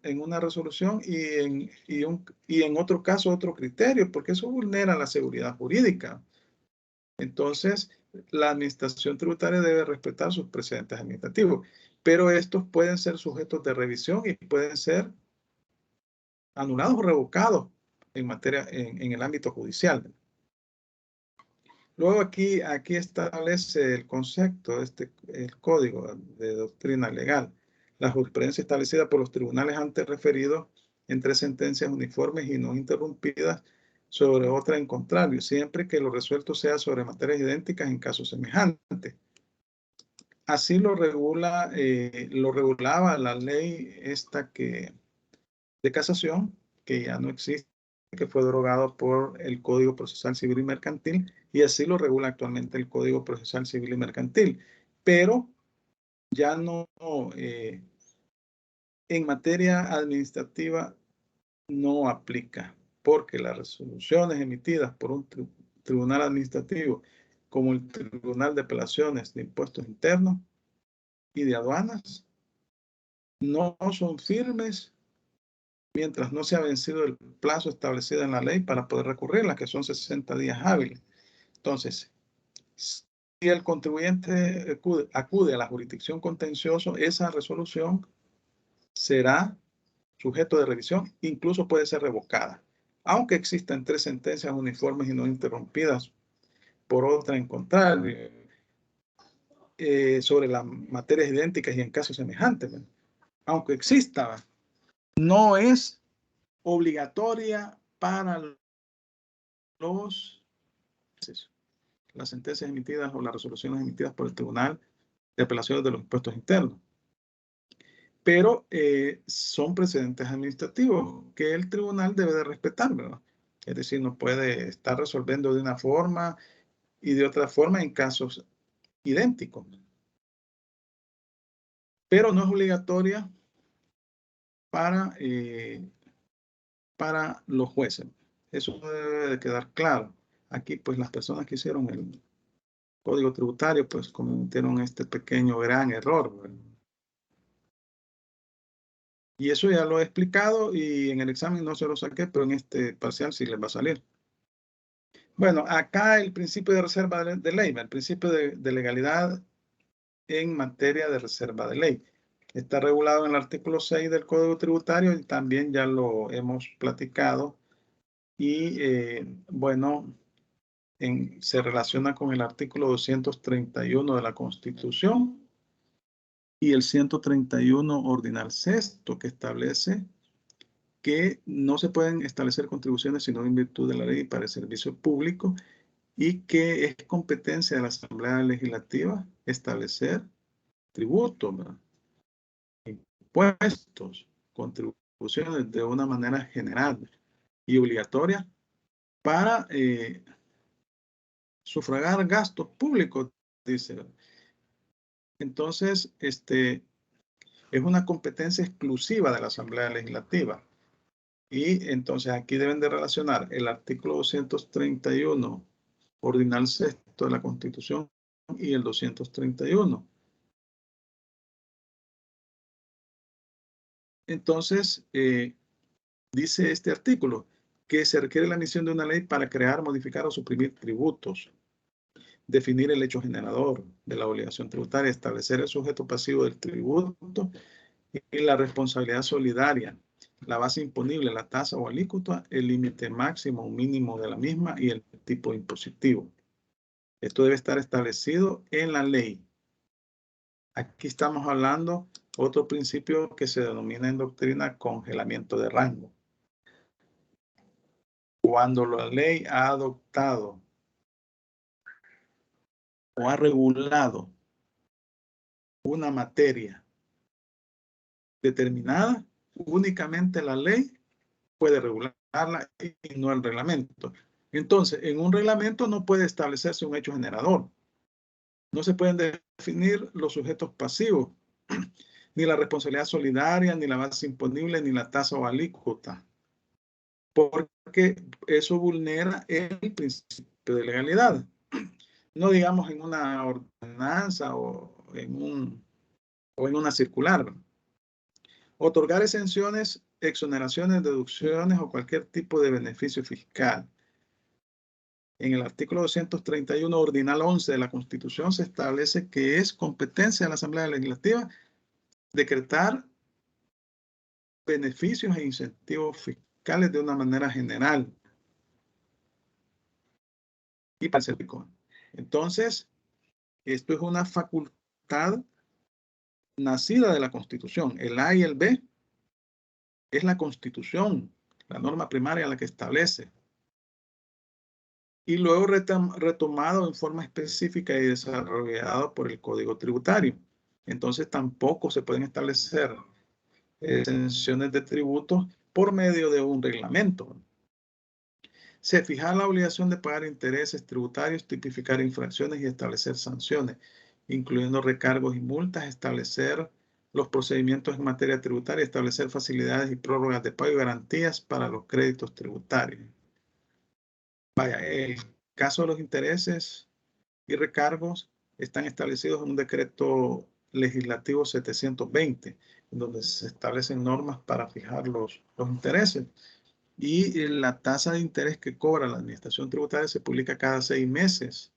en una resolución y en otro caso otro criterio, porque eso vulnera la seguridad jurídica. Entonces, la administración tributaria debe respetar sus precedentes administrativos, pero estos pueden ser sujetos de revisión y pueden ser anulados o revocados en el ámbito judicial. Luego aquí establece el concepto, el código de doctrina legal, la jurisprudencia establecida por los tribunales antes referidos en 3 sentencias uniformes y no interrumpidas sobre otra en contrario, siempre que lo resuelto sea sobre materias idénticas en casos semejantes. Así lo regulaba la ley de casación, que ya no existe, que fue derogado por el Código Procesal Civil y Mercantil, y así lo regula actualmente el Código Procesal Civil y Mercantil. Pero ya no, en materia administrativa no aplica, porque las resoluciones emitidas por un tribunal administrativo, como el Tribunal de Apelaciones de Impuestos Internos, y de aduanas no son firmes mientras no se ha vencido el plazo establecido en la ley para poder recurrirla, que son 60 días hábiles. Entonces, si el contribuyente acude a la jurisdicción contenciosa, esa resolución será sujeto de revisión, incluso puede ser revocada, aunque existan 3 sentencias uniformes y no interrumpidas por otra en contrario, sobre las materias idénticas y en casos semejantes. Aunque exista, no es obligatoria para las sentencias emitidas o las resoluciones emitidas por el Tribunal de Apelaciones de los Impuestos Internos. Pero son precedentes administrativos que el tribunal debe de respetar, ¿verdad? Es decir, no puede estar resolviendo de una forma y de otra forma en casos idénticos. Pero no es obligatoria para los jueces. Eso debe de quedar claro. Aquí, pues, las personas que hicieron el código tributario, pues, cometieron este pequeño gran error, ¿verdad? Y eso ya lo he explicado y en el examen no se lo saqué, pero en este parcial sí les va a salir. Bueno, acá el principio de reserva de ley, el principio de legalidad en materia de reserva de ley. Está regulado en el artículo 6 del Código Tributario y también ya lo hemos platicado. Y bueno, se relaciona con el artículo 231 de la Constitución y el 131 ordinal sexto, que establece que no se pueden establecer contribuciones sino en virtud de la ley para el servicio público y que es competencia de la Asamblea Legislativa establecer tributos, ¿verdad? Impuestos, contribuciones de una manera general y obligatoria para sufragar gastos públicos, dice. Entonces, es una competencia exclusiva de la Asamblea Legislativa. Y entonces aquí deben de relacionar el artículo 231, ordinal sexto de la Constitución y el 231. Entonces, dice este artículo que se requiere la emisión de una ley para crear, modificar o suprimir tributos, definir el hecho generador de la obligación tributaria, establecer el sujeto pasivo del tributo y la responsabilidad solidaria, la base imponible, la tasa o alícuota, el límite máximo o mínimo de la misma y el tipo impositivo. Esto debe estar establecido en la ley. Aquí estamos hablando otro principio que se denomina en doctrina congelamiento de rango. Cuando la ley ha adoptado o ha regulado una materia determinada, únicamente la ley puede regularla y no el reglamento. Entonces, en un reglamento no puede establecerse un hecho generador. No se pueden definir los sujetos pasivos, ni la responsabilidad solidaria, ni la base imponible, ni la tasa o alícuota, porque eso vulnera el principio de legalidad. No digamos en una ordenanza o en una circular. Otorgar exenciones, exoneraciones, deducciones o cualquier tipo de beneficio fiscal. En el artículo 231, ordinal 11 de la Constitución, se establece que es competencia de la Asamblea Legislativa decretar beneficios e incentivos fiscales de una manera general y para el servicio. Entonces, esto es una facultad nacida de la Constitución. El A y el B es la Constitución, la norma primaria la que establece. Y luego retomado en forma específica y desarrollado por el Código Tributario. Entonces tampoco se pueden establecer exenciones de tributos por medio de un reglamento. Se fija la obligación de pagar intereses tributarios, tipificar infracciones y establecer sanciones, incluyendo recargos y multas, establecer los procedimientos en materia tributaria, establecer facilidades y prórrogas de pago y garantías para los créditos tributarios. Vaya, el caso de los intereses y recargos están establecidos en un decreto legislativo 720, en donde se establecen normas para fijar los intereses. Y la tasa de interés que cobra la administración tributaria se publica cada 6 meses.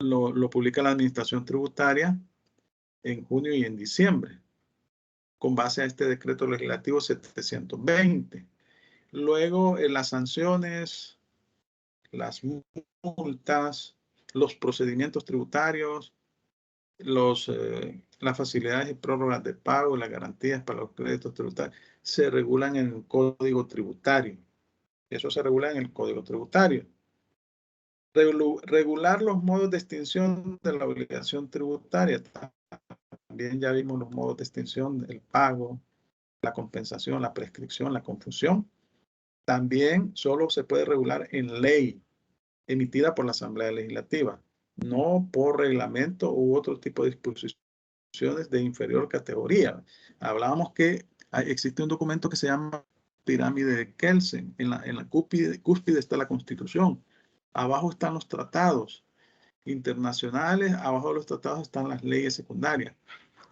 Lo publica la administración tributaria en junio y en diciembre, con base a este decreto legislativo 720. Luego, las sanciones, las multas, los procedimientos tributarios, las facilidades y prórrogas de pago, las garantías para los créditos tributarios, se regulan en el Código Tributario. Eso se regula en el Código Tributario. Regular los modos de extinción de la obligación tributaria. También ya vimos los modos de extinción, el pago, la compensación, la prescripción, la confusión. También solo se puede regular en ley emitida por la Asamblea Legislativa, no por reglamento u otro tipo de disposiciones de inferior categoría. Hablábamos que existe un documento que se llama Pirámide de Kelsen. En la cúspide está la Constitución. Abajo están los tratados internacionales, abajo de los tratados están las leyes secundarias.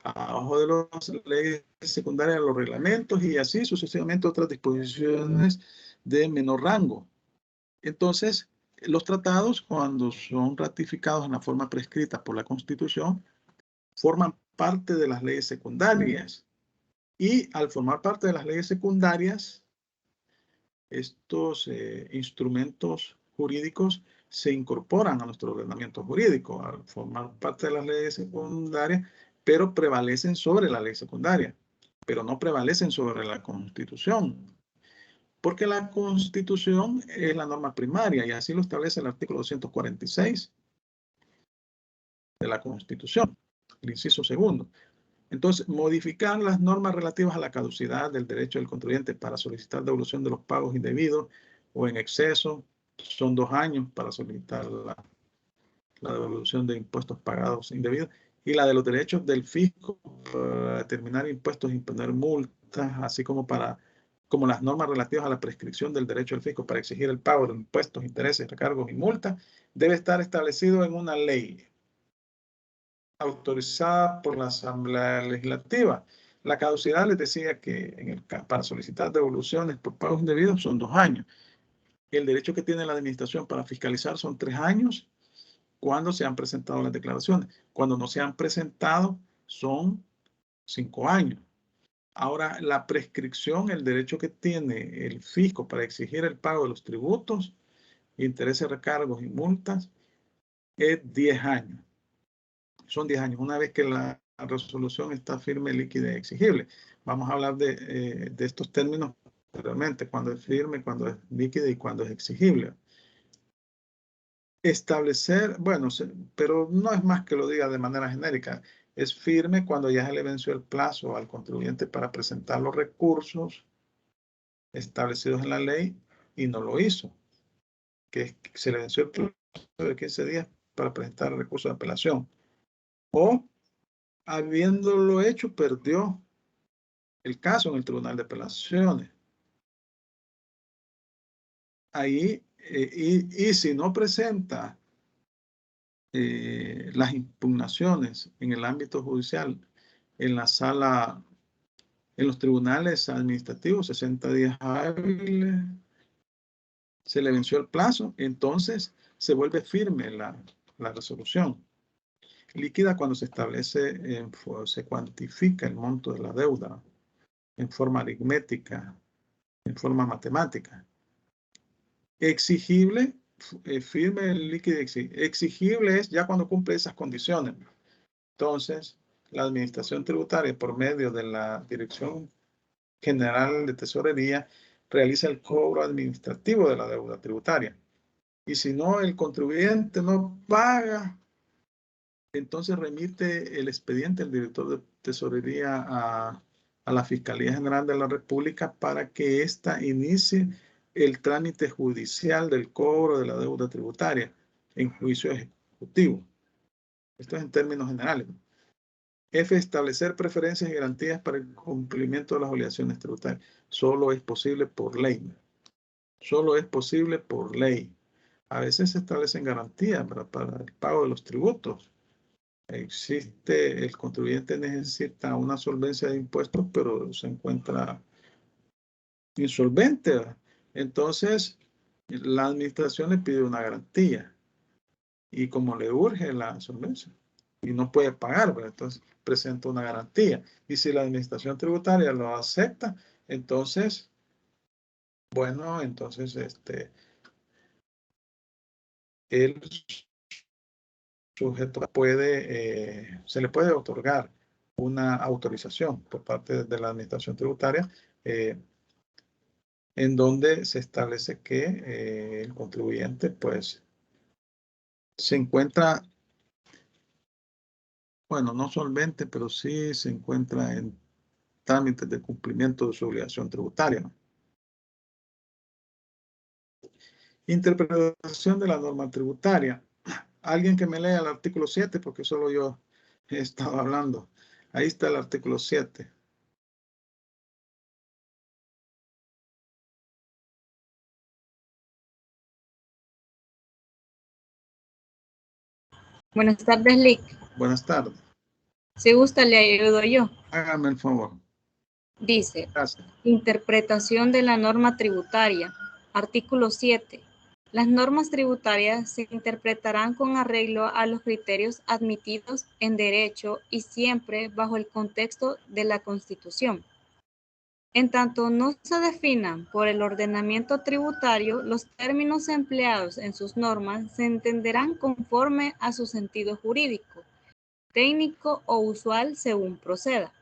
Abajo de las leyes secundarias, los reglamentos y así sucesivamente otras disposiciones de menor rango. Entonces, los tratados, cuando son ratificados en la forma prescrita por la Constitución, forman parte de las leyes secundarias. Y al formar parte de las leyes secundarias, estos instrumentos jurídicos se incorporan a nuestro ordenamiento jurídico al formar parte de las leyes secundarias, pero prevalecen sobre la ley secundaria, pero no prevalecen sobre la Constitución. Porque la Constitución es la norma primaria y así lo establece el artículo 246 de la Constitución, el inciso segundo. Entonces, modificar las normas relativas a la caducidad del derecho del contribuyente para solicitar devolución de los pagos indebidos o en exceso, son 2 años para solicitar la devolución de impuestos pagados indebidos, y la de los derechos del fisco para determinar impuestos e imponer multas, así como las normas relativas a la prescripción del derecho del fisco para exigir el pago de impuestos, intereses, recargos y multas, debe estar establecido en una ley autorizada por la Asamblea Legislativa. La caducidad, les decía que para solicitar devoluciones por pagos indebidos son 2 años. El derecho que tiene la administración para fiscalizar son 3 años cuando se han presentado las declaraciones. Cuando no se han presentado son 5 años. Ahora, la prescripción, el derecho que tiene el fisco para exigir el pago de los tributos, intereses, recargos y multas, es 10 años. Son 10 años. Una vez que la resolución está firme, líquida y exigible. Vamos a hablar de estos términos realmente, cuando es firme, cuando es líquida y cuando es exigible. Establecer, bueno, pero no es más que lo diga de manera genérica. Es firme cuando ya se le venció el plazo al contribuyente para presentar los recursos establecidos en la ley y no lo hizo. Que se le venció el plazo de 15 días para presentar el recurso de apelación. O, habiéndolo hecho, perdió el caso en el Tribunal de Apelaciones. Ahí, y si no presenta las impugnaciones en el ámbito judicial, en la sala, en los tribunales administrativos, 60 días hábiles, se le venció el plazo, entonces se vuelve firme la resolución. Líquida cuando se establece, se cuantifica el monto de la deuda en forma aritmética, en forma matemática. Exigible, firme, líquido, exigible es ya cuando cumple esas condiciones. Entonces, la Administración Tributaria, por medio de la Dirección General de Tesorería, realiza el cobro administrativo de la deuda tributaria. Y si no, el contribuyente no paga, entonces remite el expediente el director de Tesorería a la Fiscalía General de la República para que ésta inicie el trámite judicial del cobro de la deuda tributaria en juicio ejecutivo. Esto es en términos generales. F, establecer preferencias y garantías para el cumplimiento de las obligaciones tributarias. Solo es posible por ley. Solo es posible por ley. a veces se establecen garantías, ¿verdad?, para el pago de los tributos. El contribuyente necesita una solvencia de impuestos, pero se encuentra insolvente, ¿verdad? Entonces, la administración le pide una garantía. Y como le urge la solvencia y no puede pagar, ¿verdad?, entonces presenta una garantía. Y si la administración tributaria lo acepta, entonces, bueno, entonces el sujeto se le puede otorgar una autorización por parte de la administración tributaria en donde se establece que el contribuyente pues se encuentra, bueno, no solvente, pero sí se encuentra en trámites de cumplimiento de su obligación tributaria, ¿no? Interpretación de la norma tributaria. Alguien que me lea el artículo 7, porque solo yo he estado hablando. Ahí está el artículo 7. Buenas tardes, Lick. Buenas tardes. Si gusta, le ayudo yo. Hágame el favor. Dice, Gracias. interpretación de la norma tributaria. Artículo 7. Las normas tributarias se interpretarán con arreglo a los criterios admitidos en derecho y siempre bajo el contexto de la Constitución. En tanto no se definan por el ordenamiento tributario, los términos empleados en sus normas se entenderán conforme a su sentido jurídico, técnico o usual según proceda.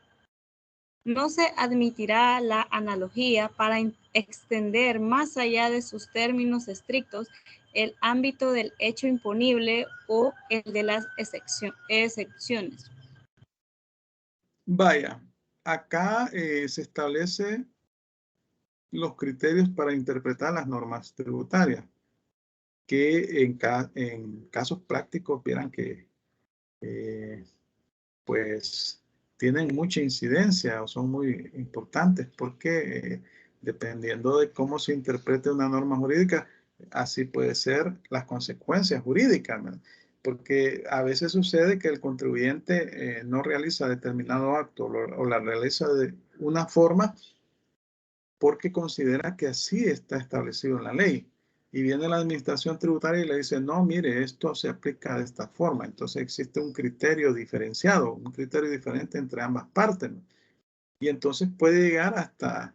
No se admitirá la analogía para extender más allá de sus términos estrictos el ámbito del hecho imponible o el de las excepciones. Vaya, acá se establece los criterios para interpretar las normas tributarias, que en casos prácticos vieran que pues tienen mucha incidencia o son muy importantes porque dependiendo de cómo se interprete una norma jurídica, así puede ser las consecuencias jurídicas, ¿no? Porque a veces sucede que el contribuyente no realiza determinado acto o la realiza de una forma porque considera que así está establecido en la ley. Y viene la administración tributaria y le dice, no, mire, esto se aplica de esta forma. Entonces existe un criterio diferenciado, un criterio diferente entre ambas partes, ¿no? Y entonces puede llegar hasta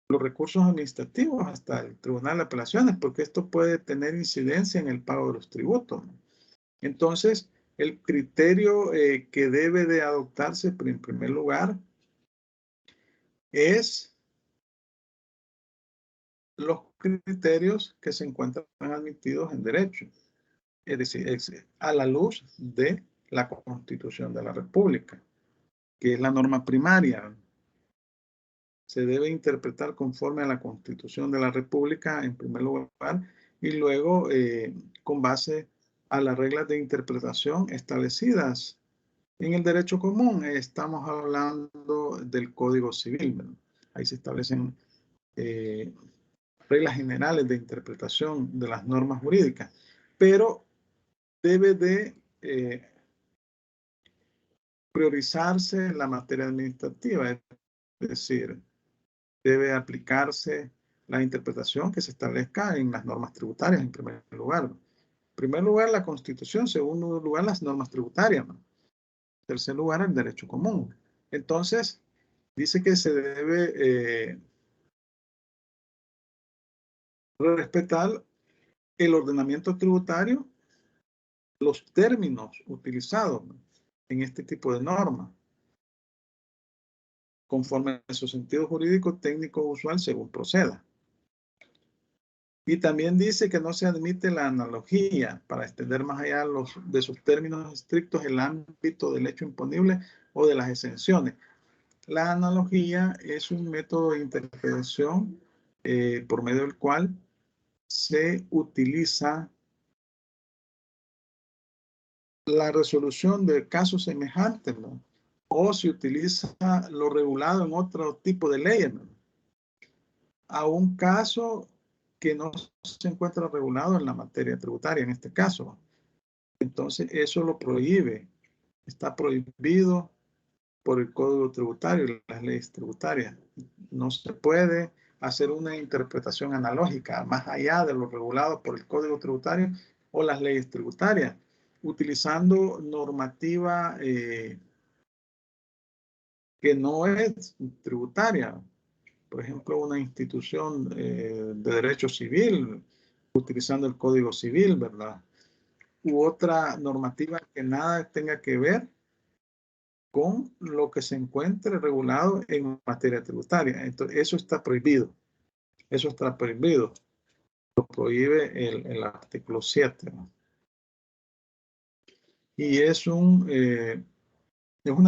los recursos administrativos, hasta el Tribunal de Apelaciones, porque esto puede tener incidencia en el pago de los tributos, ¿no? Entonces, el criterio que debe de adoptarse en primer lugar es los criterios que se encuentran admitidos en derecho, es decir, a la luz de la Constitución de la República, que es la norma primaria. Se debe interpretar conforme a la Constitución de la República en primer lugar y luego con base a las reglas de interpretación establecidas en el derecho común. Estamos hablando del Código Civil, ¿no? Ahí se establecen reglas generales de interpretación de las normas jurídicas, pero debe de priorizarse la materia administrativa, es decir, debe aplicarse la interpretación que se establezca en las normas tributarias en primer lugar. En primer lugar, la Constitución, en segundo lugar, las normas tributarias, ¿no? En tercer lugar, el derecho común. Entonces, dice que se debe respetar el ordenamiento tributario, los términos utilizados en este tipo de normas, conforme a su sentido jurídico, técnico o usual, según proceda. Y también dice que no se admite la analogía para extender más allá de sus términos estrictos el ámbito del hecho imponible o de las exenciones. La analogía es un método de interpretación por medio del cual se utiliza la resolución de casos semejantes, ¿no? O se utiliza lo regulado en otro tipo de leyes, ¿no? A un caso que no se encuentra regulado en la materia tributaria en este caso. Entonces, eso lo prohíbe. Está prohibido por el Código Tributario y las leyes tributarias. No se puede hacer una interpretación analógica más allá de lo regulado por el Código Tributario o las leyes tributarias, utilizando normativa que no es tributaria. Por ejemplo, una institución de derecho civil, utilizando el Código Civil, ¿verdad? U otra normativa que nada tenga que ver con lo que se encuentre regulado en materia tributaria. Entonces, eso está prohibido. Eso está prohibido. Lo prohíbe el artículo 7, ¿no? Y es una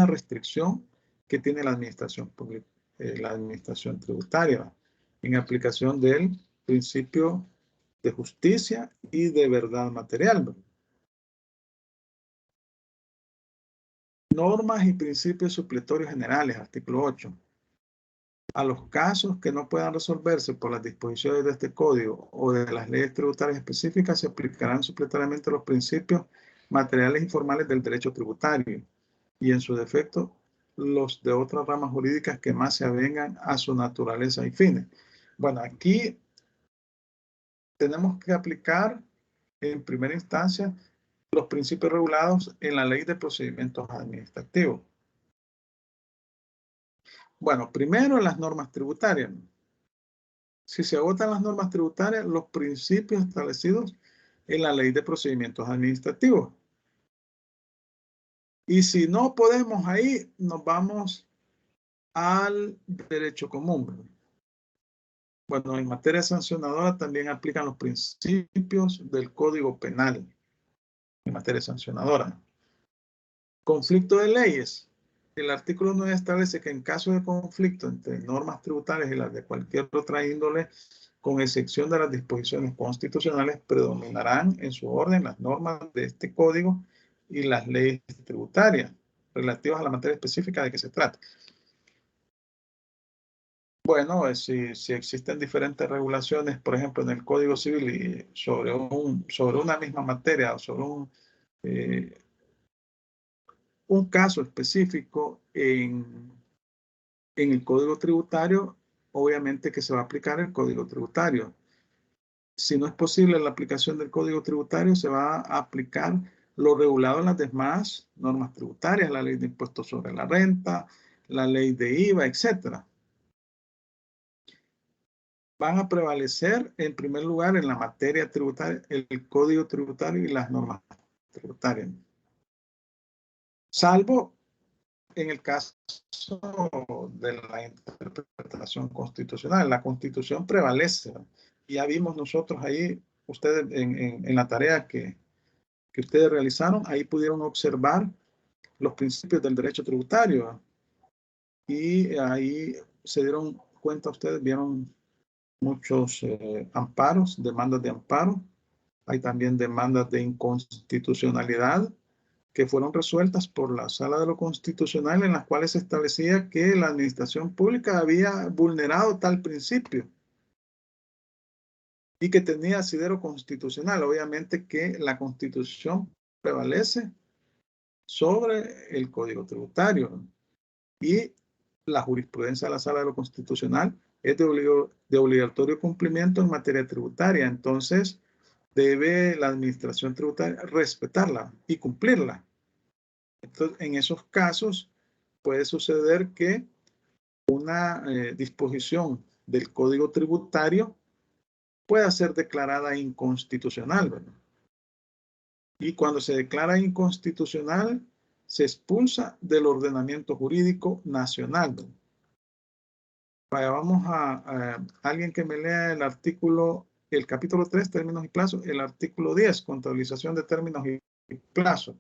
restricción que tiene la administración pública, la administración tributaria, en aplicación del principio de justicia y de verdad material, ¿no? Normas y principios supletorios generales, artículo 8. A los casos que no puedan resolverse por las disposiciones de este código o de las leyes tributarias específicas, se aplicarán supletoriamente los principios materiales y formales del derecho tributario y, en su defecto, los de otras ramas jurídicas que más se avengan a su naturaleza y fines. Bueno, aquí tenemos que aplicar en primera instancia los principios regulados en la Ley de Procedimientos Administrativos. Bueno, primero las normas tributarias. Si se agotan las normas tributarias, los principios establecidos en la Ley de Procedimientos Administrativos. Y si no podemos ahí, nos vamos al derecho común. Bueno, en materia sancionadora también aplican los principios del Código Penal en materia sancionadora. Conflicto de leyes. El artículo 9 establece que en caso de conflicto entre normas tributarias y las de cualquier otra índole, con excepción de las disposiciones constitucionales, predominarán en su orden las normas de este código y las leyes tributarias relativas a la materia específica de que se trata. Bueno, si existen diferentes regulaciones, por ejemplo, en el Código Civil y sobre una misma materia o sobre un caso específico en el Código Tributario, obviamente que se va a aplicar el Código Tributario. Si no es posible la aplicación del Código Tributario, se va a aplicar lo regulado en las demás normas tributarias, la Ley de Impuestos sobre la Renta, la Ley de IVA, etc. Van a prevalecer, en primer lugar, en la materia tributaria, el Código Tributario y las normas tributarias. Salvo en el caso de la interpretación constitucional. La Constitución prevalece. Ya vimos nosotros ahí, ustedes en la tarea que ustedes realizaron, ahí pudieron observar los principios del derecho tributario. Y ahí se dieron cuenta, ustedes vieron muchos amparos, demandas de amparo. Hay también demandas de inconstitucionalidad que fueron resueltas por la Sala de lo Constitucional, en las cuales se establecía que la administración pública había vulnerado tal principio y que tenía asidero constitucional. Obviamente que la Constitución prevalece sobre el Código Tributario y la jurisprudencia de la Sala de lo Constitucional es de obligatorio cumplimiento en materia tributaria. Entonces, debe la administración tributaria respetarla y cumplirla. Entonces, en esos casos puede suceder que una disposición del Código Tributario pueda ser declarada inconstitucional, ¿verdad? Y cuando se declara inconstitucional, se expulsa del ordenamiento jurídico nacional, ¿verdad? Vamos a alguien que me lea el artículo, el capítulo 3, términos y plazos, el artículo 10, contabilización de términos y plazos.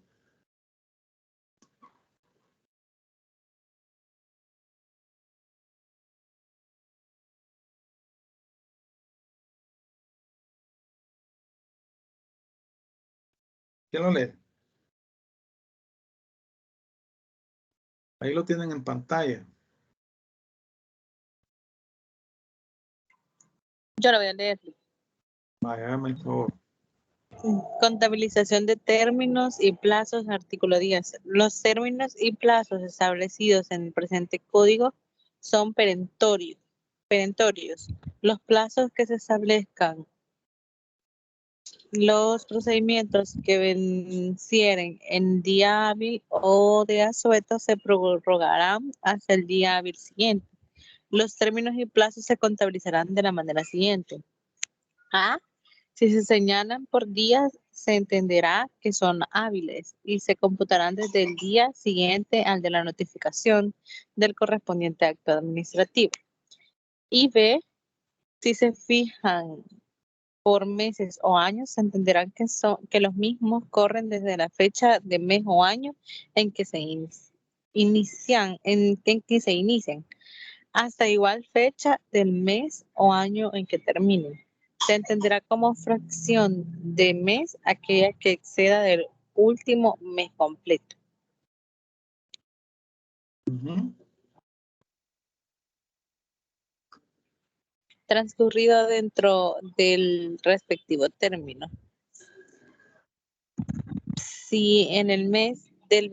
¿Quién lo lee? Ahí lo tienen en pantalla. Yo lo voy a leer. Vaya, hágame el favor. Contabilización de términos y plazos, artículo 10. Los términos y plazos establecidos en el presente código son perentorios. Los plazos que se establezcan, los procedimientos que vencieren en día hábil o de asueto se prorrogarán hasta el día hábil siguiente. Los términos y plazos se contabilizarán de la manera siguiente. A. Si se señalan por días, se entenderá que son hábiles y se computarán desde el día siguiente al de la notificación del correspondiente acto administrativo. Y B. Si se fijan por meses o años, se entenderán que los mismos corren desde la fecha de mes o año en que se inician, hasta igual fecha del mes o año en que terminen. Se entenderá como fracción de mes aquella que exceda del último mes completo. Transcurrido dentro del respectivo término. Si en el mes del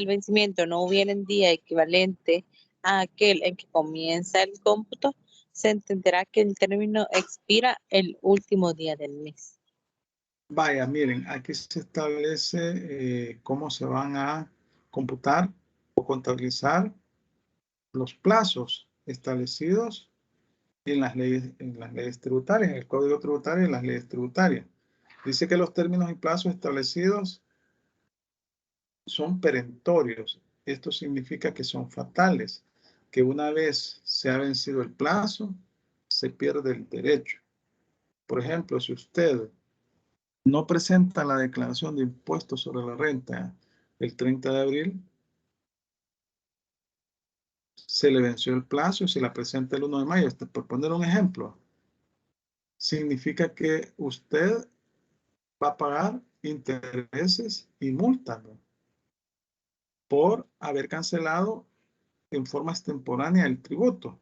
vencimiento no hubiera un día equivalente a aquel en que comienza el cómputo, se entenderá que el término expira el último día del mes. Vaya, miren, aquí se establece cómo se van a computar o contabilizar los plazos establecidos en las leyes tributarias, en el Código Tributario y en las leyes tributarias. Dice que los términos y plazos establecidos son perentorios. Esto significa que son fatales, que una vez se ha vencido el plazo, se pierde el derecho. Por ejemplo, si usted no presenta la declaración de impuestos sobre la renta el 30 de abril, se le venció el plazo y se la presenta el 1 de mayo. Por poner un ejemplo, significa que usted va a pagar intereses y multas, ¿no?, por haber cancelado en forma extemporánea el tributo.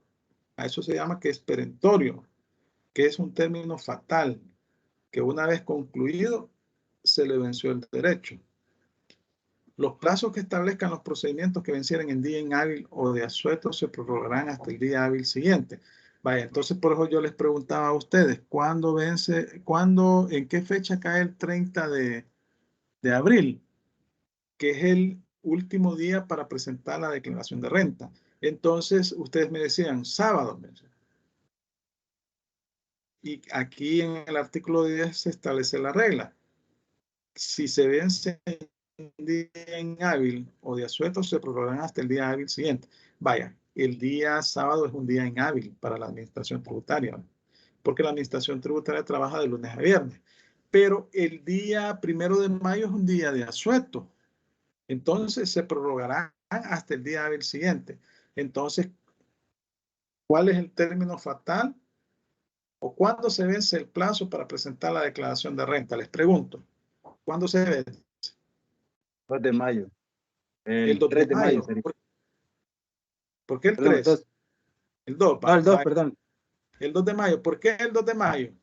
A eso se llama que es perentorio, que es un término fatal, que una vez concluido se le venció el derecho. Los plazos que establezcan los procedimientos que vencieren en día inhábil o de asueto se prorrogarán hasta el día hábil siguiente. Vaya, entonces por eso yo les preguntaba a ustedes, ¿cuándo vence, en qué fecha cae el 30 de abril? Que es el último día para presentar la declaración de renta. Entonces ustedes me decían sábado. Y aquí en el artículo 10 se establece la regla. Si se vence en día inhábil o de asueto, se prorrogarán hasta el día hábil siguiente. Vaya, el día sábado es un día inhábil para la administración tributaria, porque la administración tributaria trabaja de lunes a viernes. Pero el día 1 de mayo es un día de asueto. Entonces se prorrogará hasta el día hábil siguiente. Entonces, ¿cuál es el término fatal? ¿O cuándo se vence el plazo para presentar la declaración de renta? Les pregunto, ¿cuándo se vence? 2 de mayo. El 2 3 de mayo. sería. ¿Por qué el Perdón, 3? el 2. El 2. Ah, el 2, perdón. El 2 de mayo. ¿Por qué el 2 de mayo?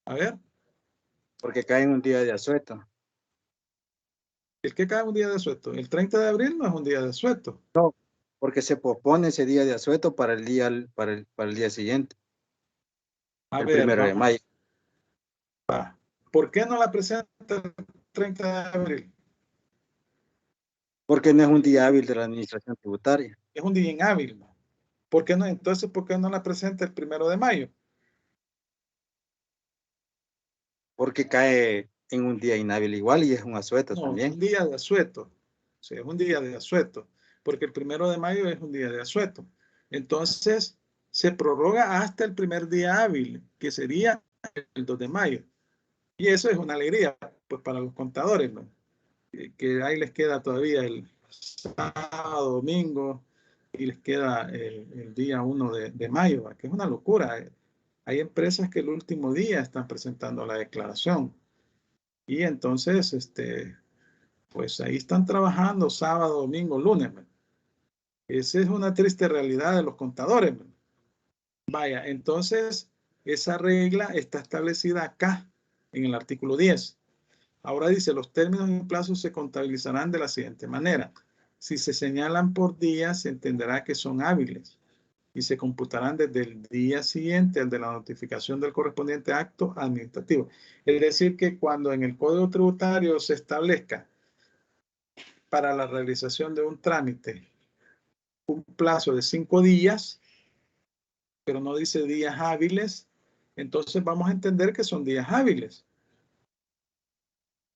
A ver. Porque cae en un día de asueto. ¿El que cae un día de asueto? El 30 de abril no es un día de asueto. No, porque se pospone ese día de asueto para el día siguiente. A el ver, 1 de mayo. ¿Por qué no la presenta el 30 de abril? Porque no es un día hábil de la administración tributaria. Es un día inhábil, ¿no? ¿Por qué no? Entonces, ¿por qué no la presenta el 1 de mayo? Porque cae en un día inhábil igual y es un asueto también. Un día de asueto. Sí, es un día de asueto, porque el 1 de mayo es un día de asueto. Entonces, se prorroga hasta el primer día hábil, que sería el 2 de mayo. Y eso es una alegría, pues, para los contadores, ¿no? Que ahí les queda todavía el sábado, domingo, y les queda el día 1 de mayo, que es una locura. Hay empresas que el último día están presentando la declaración. Y entonces, pues ahí están trabajando sábado, domingo, lunes. Esa es una triste realidad de los contadores. Vaya, entonces esa regla está establecida acá en el artículo 10. Ahora dice, los términos y plazos se contabilizarán de la siguiente manera. Si se señalan por día, se entenderá que son hábiles y se computarán desde el día siguiente al de la notificación del correspondiente acto administrativo. Es decir, que cuando en el Código Tributario se establezca para la realización de un trámite un plazo de 5 días, pero no dice días hábiles, entonces vamos a entender que son días hábiles.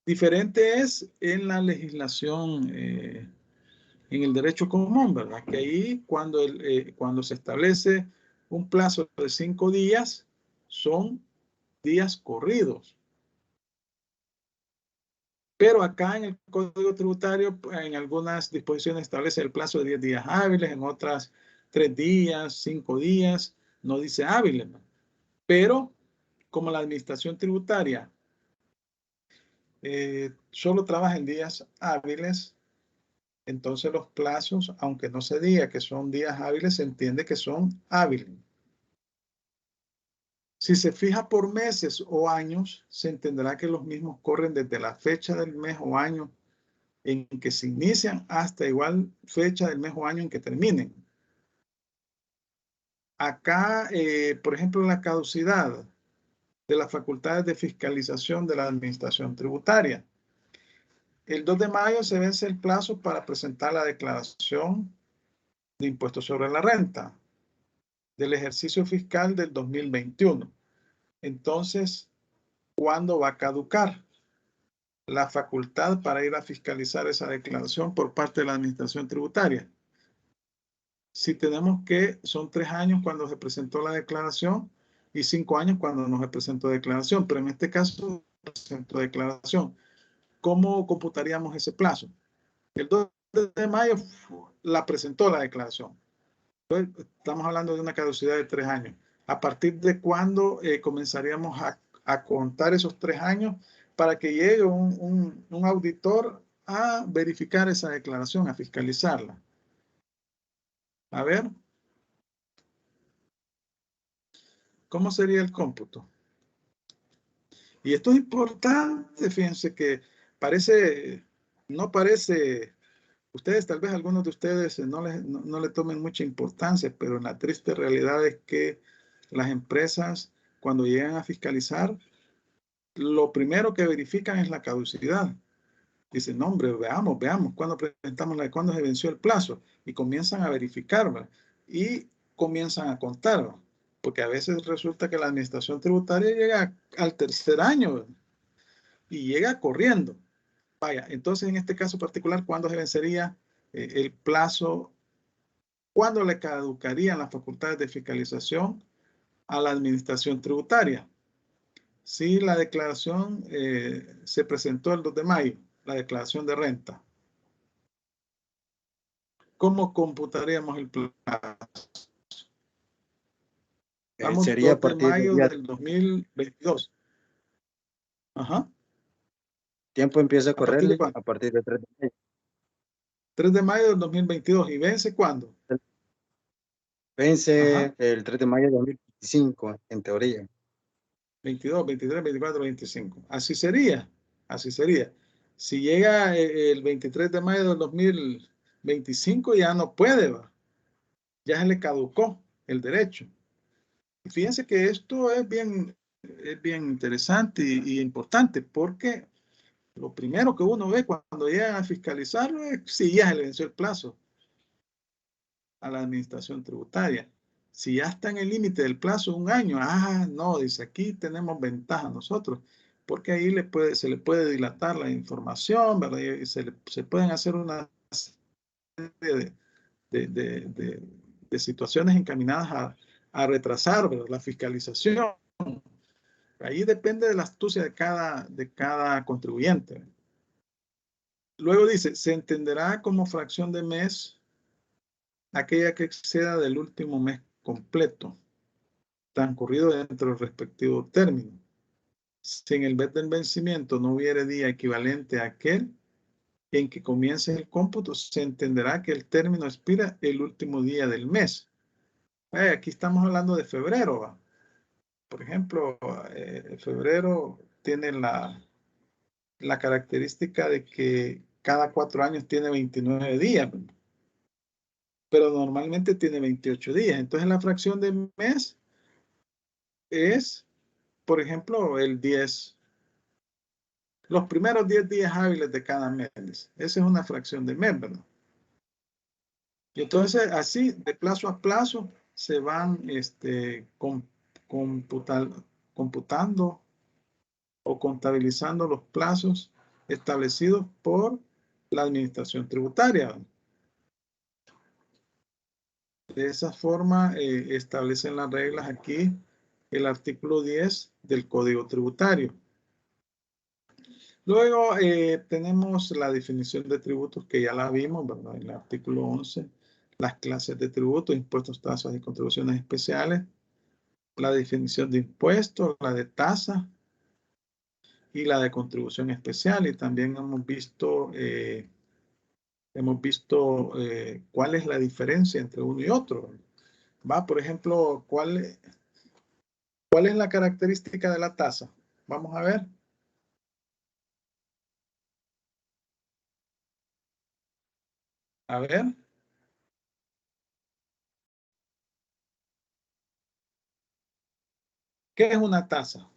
Diferente es en la legislación, en el derecho común, ¿verdad? Que ahí cuando se establece un plazo de 5 días, son días corridos. Pero acá en el Código Tributario, en algunas disposiciones establece el plazo de 10 días hábiles, en otras 3 días, 5 días, no dice hábiles, ¿no? Pero como la administración tributaria solo trabaja en días hábiles, entonces los plazos, aunque no se diga que son días hábiles, se entiende que son hábiles. Si se fija por meses o años, se entenderá que los mismos corren desde la fecha del mes o año en que se inician hasta igual fecha del mes o año en que terminen. Acá, por ejemplo, la caducidad de las facultades de fiscalización de la administración tributaria. El 2 de mayo se vence el plazo para presentar la declaración de impuestos sobre la renta del ejercicio fiscal del 2021. Entonces, ¿cuándo va a caducar la facultad para ir a fiscalizar esa declaración por parte de la administración tributaria? Si tenemos que son 3 años cuando se presentó la declaración y 5 años cuando no se presentó declaración, pero en este caso presentó declaración. ¿Cómo computaríamos ese plazo? El 2 de mayo la presentó la declaración. Entonces, estamos hablando de una caducidad de 3 años. ¿A partir de cuándo comenzaríamos a contar esos 3 años para que llegue un auditor a verificar esa declaración, a fiscalizarla? A ver. ¿Cómo sería el cómputo? Y esto es importante, fíjense que no parece, ustedes tal vez algunos de ustedes no le tomen mucha importancia, pero la triste realidad es que las empresas cuando llegan a fiscalizar, lo primero que verifican es la caducidad. Dicen, no hombre, veamos, cuándo presentamos cuándo se venció el plazo, y comienzan a verificar, y comienzan a contar, porque a veces resulta que la administración tributaria llega al 3er año y llega corriendo. Vaya, entonces en este caso particular, ¿cuándo se vencería el plazo? ¿Cuándo le caducarían las facultades de fiscalización a la administración tributaria? Si la declaración se presentó el 2 de mayo, la declaración de renta. ¿Cómo computaríamos el plazo? Estamos Sería a 2 de partir mayo del del 2022. Ajá. tiempo empieza a partir de correr cuándo? a partir del 3 de mayo. 3 de mayo del 2022. ¿Y vence cuándo? Vence Ajá. el 3 de mayo de 2025, en teoría. 22, 23, 24, 25. Así sería. Así sería. Si llega el 23 de mayo del 2025, ya no puede, ¿va? Ya se le caducó el derecho. Y fíjense que esto es bien interesante y importante, porque lo primero que uno ve cuando llegan a fiscalizarlo es si ya se le venció el plazo a la administración tributaria. Si ya está en el límite del plazo 1 año, no, dice, aquí tenemos ventaja nosotros, porque ahí se le puede dilatar la información, ¿verdad? Y se pueden hacer una serie de situaciones encaminadas a retrasar, ¿verdad?, la fiscalización. Ahí depende de la astucia de cada contribuyente. Luego dice, se entenderá como fracción de mes aquella que exceda del último mes completo, transcurrido dentro del respectivo término. Si en el mes del vencimiento no hubiere día equivalente a aquel en que comience el cómputo, se entenderá que el término expira el último día del mes. Aquí estamos hablando de febrero, ¿va? Por ejemplo, febrero tiene la característica de que cada 4 años tiene 29 días, pero normalmente tiene 28 días. Entonces la fracción de mes es, por ejemplo, el 10, los primeros 10 días hábiles de cada mes. Esa es una fracción de mes, ¿verdad? Y entonces así, de plazo a plazo, se van computando o contabilizando los plazos establecidos por la administración tributaria. De esa forma establecen las reglas aquí el artículo 10 del Código Tributario. Luego tenemos la definición de tributos que ya la vimos, ¿verdad? En el artículo 11, las clases de tributos, impuestos, tasas y contribuciones especiales, la definición de impuestos, la de tasa y la de contribución especial. Y también hemos visto cuál es la diferencia entre uno y otro. Va, por ejemplo, ¿cuál es la característica de la tasa? Vamos a ver. A ver. ¿Qué es una tasa?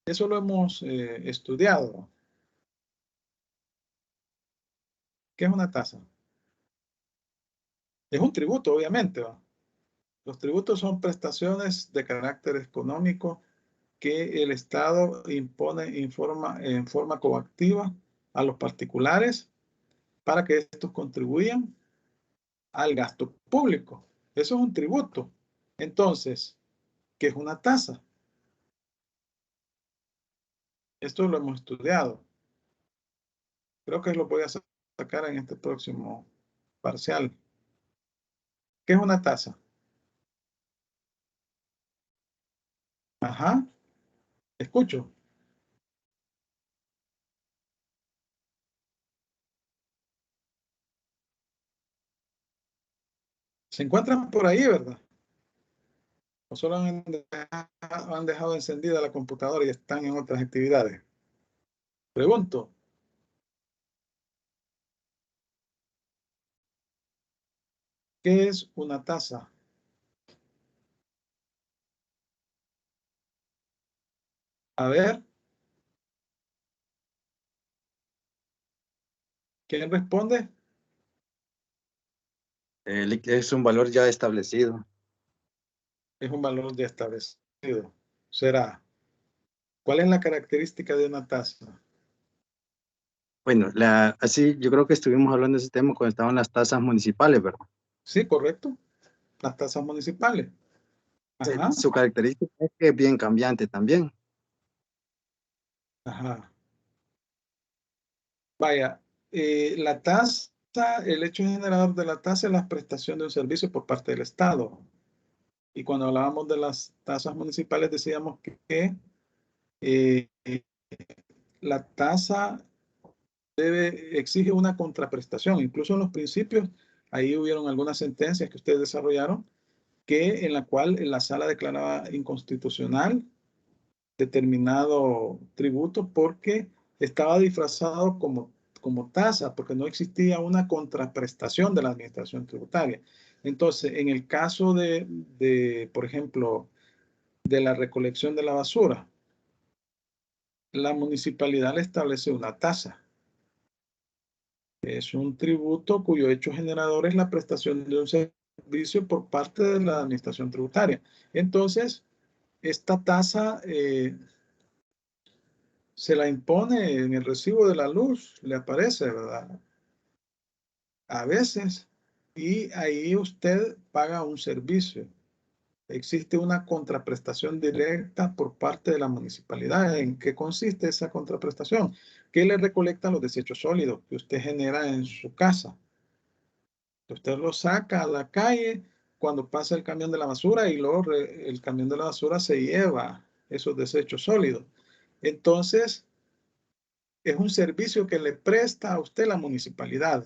Eso lo hemos estudiado. ¿Qué es una tasa? Es un tributo, obviamente, ¿va? Los tributos son prestaciones de carácter económico que el Estado impone en forma coactiva a los particulares para que estos contribuyan al gasto público. Eso es un tributo. Entonces, ¿qué es una tasa? Esto lo hemos estudiado. Creo que lo voy a sacar en este próximo parcial. ¿Qué es una tasa? Ajá, escucho. Se encuentran por ahí, ¿verdad? ¿O solo han dejado encendida la computadora y están en otras actividades? Pregunto. ¿Qué es una tasa? A ver. ¿Quién responde? Es un valor ya establecido. Es un valor ya establecido. Será. ¿Cuál es la característica de una tasa? Bueno, así yo creo que estuvimos hablando de ese tema cuando estaban las tasas municipales, ¿verdad? Sí, correcto. Las tasas municipales. Ajá. Su característica es que es bien cambiante también. Ajá. Vaya, la tasa, el hecho generador de la tasa es la prestación de un servicio por parte del Estado. Y cuando hablábamos de las tasas municipales decíamos que eh, la tasa exige una contraprestación. Incluso en los principios, ahí hubieron algunas sentencias que ustedes desarrollaron, en la cual la sala declaraba inconstitucional determinado tributo porque estaba disfrazado como tasa, porque no existía una contraprestación de la administración tributaria. Entonces, en el caso por ejemplo, de la recolección de la basura, la municipalidad le establece una tasa. Es un tributo cuyo hecho generador es la prestación de un servicio por parte de la administración tributaria. Entonces, esta tasa se la impone en el recibo de la luz, le aparece, ¿verdad? A veces, y ahí usted paga un servicio. Existe una contraprestación directa por parte de la municipalidad. ¿En qué consiste esa contraprestación? Que le recolecta los desechos sólidos que usted genera en su casa. Usted lo saca a la calle cuando pasa el camión de la basura y luego el camión de la basura se lleva esos desechos sólidos. Entonces, es un servicio que le presta a usted la municipalidad.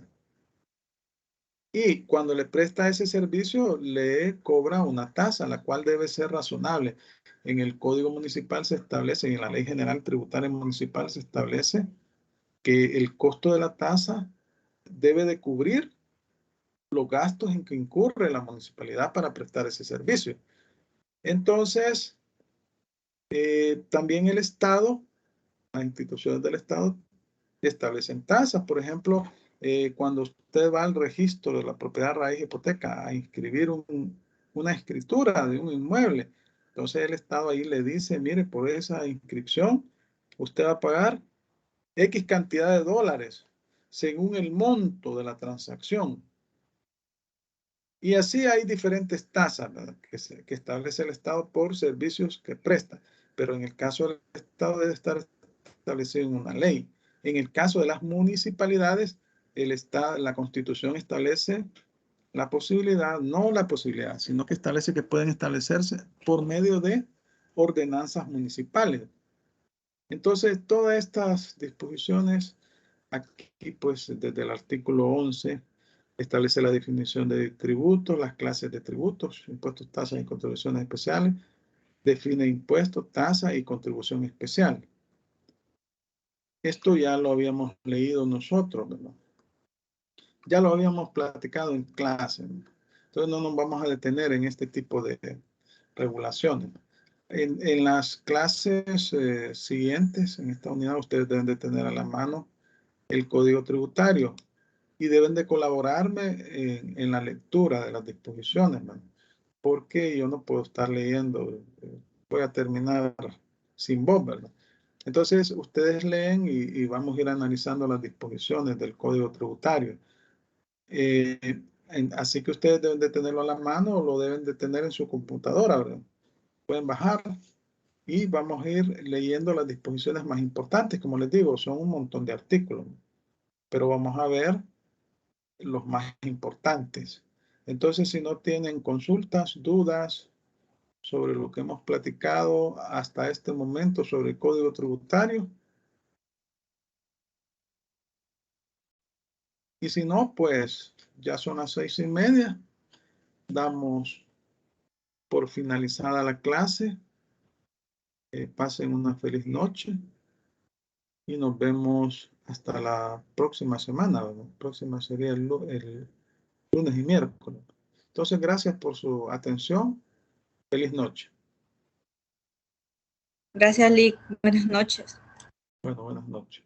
Y cuando le presta ese servicio, le cobra una tasa, la cual debe ser razonable. En el Código Municipal se establece, y en la Ley General Tributaria Municipal se establece que el costo de la tasa debe de cubrir los gastos en que incurre la municipalidad para prestar ese servicio. Entonces, también el Estado, las instituciones del Estado establecen tasas. Por ejemplo, cuando usted va al registro de la propiedad raíz hipoteca a inscribir una escritura de un inmueble, entonces el Estado ahí le dice, mire, por esa inscripción usted va a pagar X cantidad de dólares según el monto de la transacción. Y así hay diferentes tasas, ¿verdad?, que establece el Estado por servicios que presta. Pero en el caso del Estado debe estar establecido en una ley. En el caso de las municipalidades, la Constitución establece la posibilidad, no la posibilidad, sino que establece que pueden establecerse por medio de ordenanzas municipales. Entonces, todas estas disposiciones, aquí pues desde el artículo 11, establece la definición de tributos, las clases de tributos, impuestos, tasas y contribuciones especiales, define impuestos, tasa y contribución especial. Esto ya lo habíamos leído nosotros, ¿verdad? Ya lo habíamos platicado en clase, ¿no? Entonces no nos vamos a detener en este tipo de regulaciones. En las clases siguientes, en esta unidad, ustedes deben de tener a la mano el código tributario y deben de colaborarme en la lectura de las disposiciones, ¿no? Porque yo no puedo estar leyendo, voy a terminar sin voz, ¿verdad? Entonces, ustedes leen y vamos a ir analizando las disposiciones del Código Tributario. Así que ustedes deben de tenerlo a la mano o lo deben de tener en su computadora, ¿verdad? Pueden bajar y vamos a ir leyendo las disposiciones más importantes. Como les digo, son un montón de artículos, pero vamos a ver los más importantes. Entonces, si no tienen consultas, dudas sobre lo que hemos platicado hasta este momento sobre el Código Tributario, y si no, pues ya son las 6:30. Damos por finalizada la clase. Pasen una feliz noche y nos vemos hasta la próxima semana, ¿verdad? Próxima sería el lunes y miércoles. Entonces, gracias por su atención. Feliz noche. Gracias, Lick. Buenas noches. Bueno, buenas noches.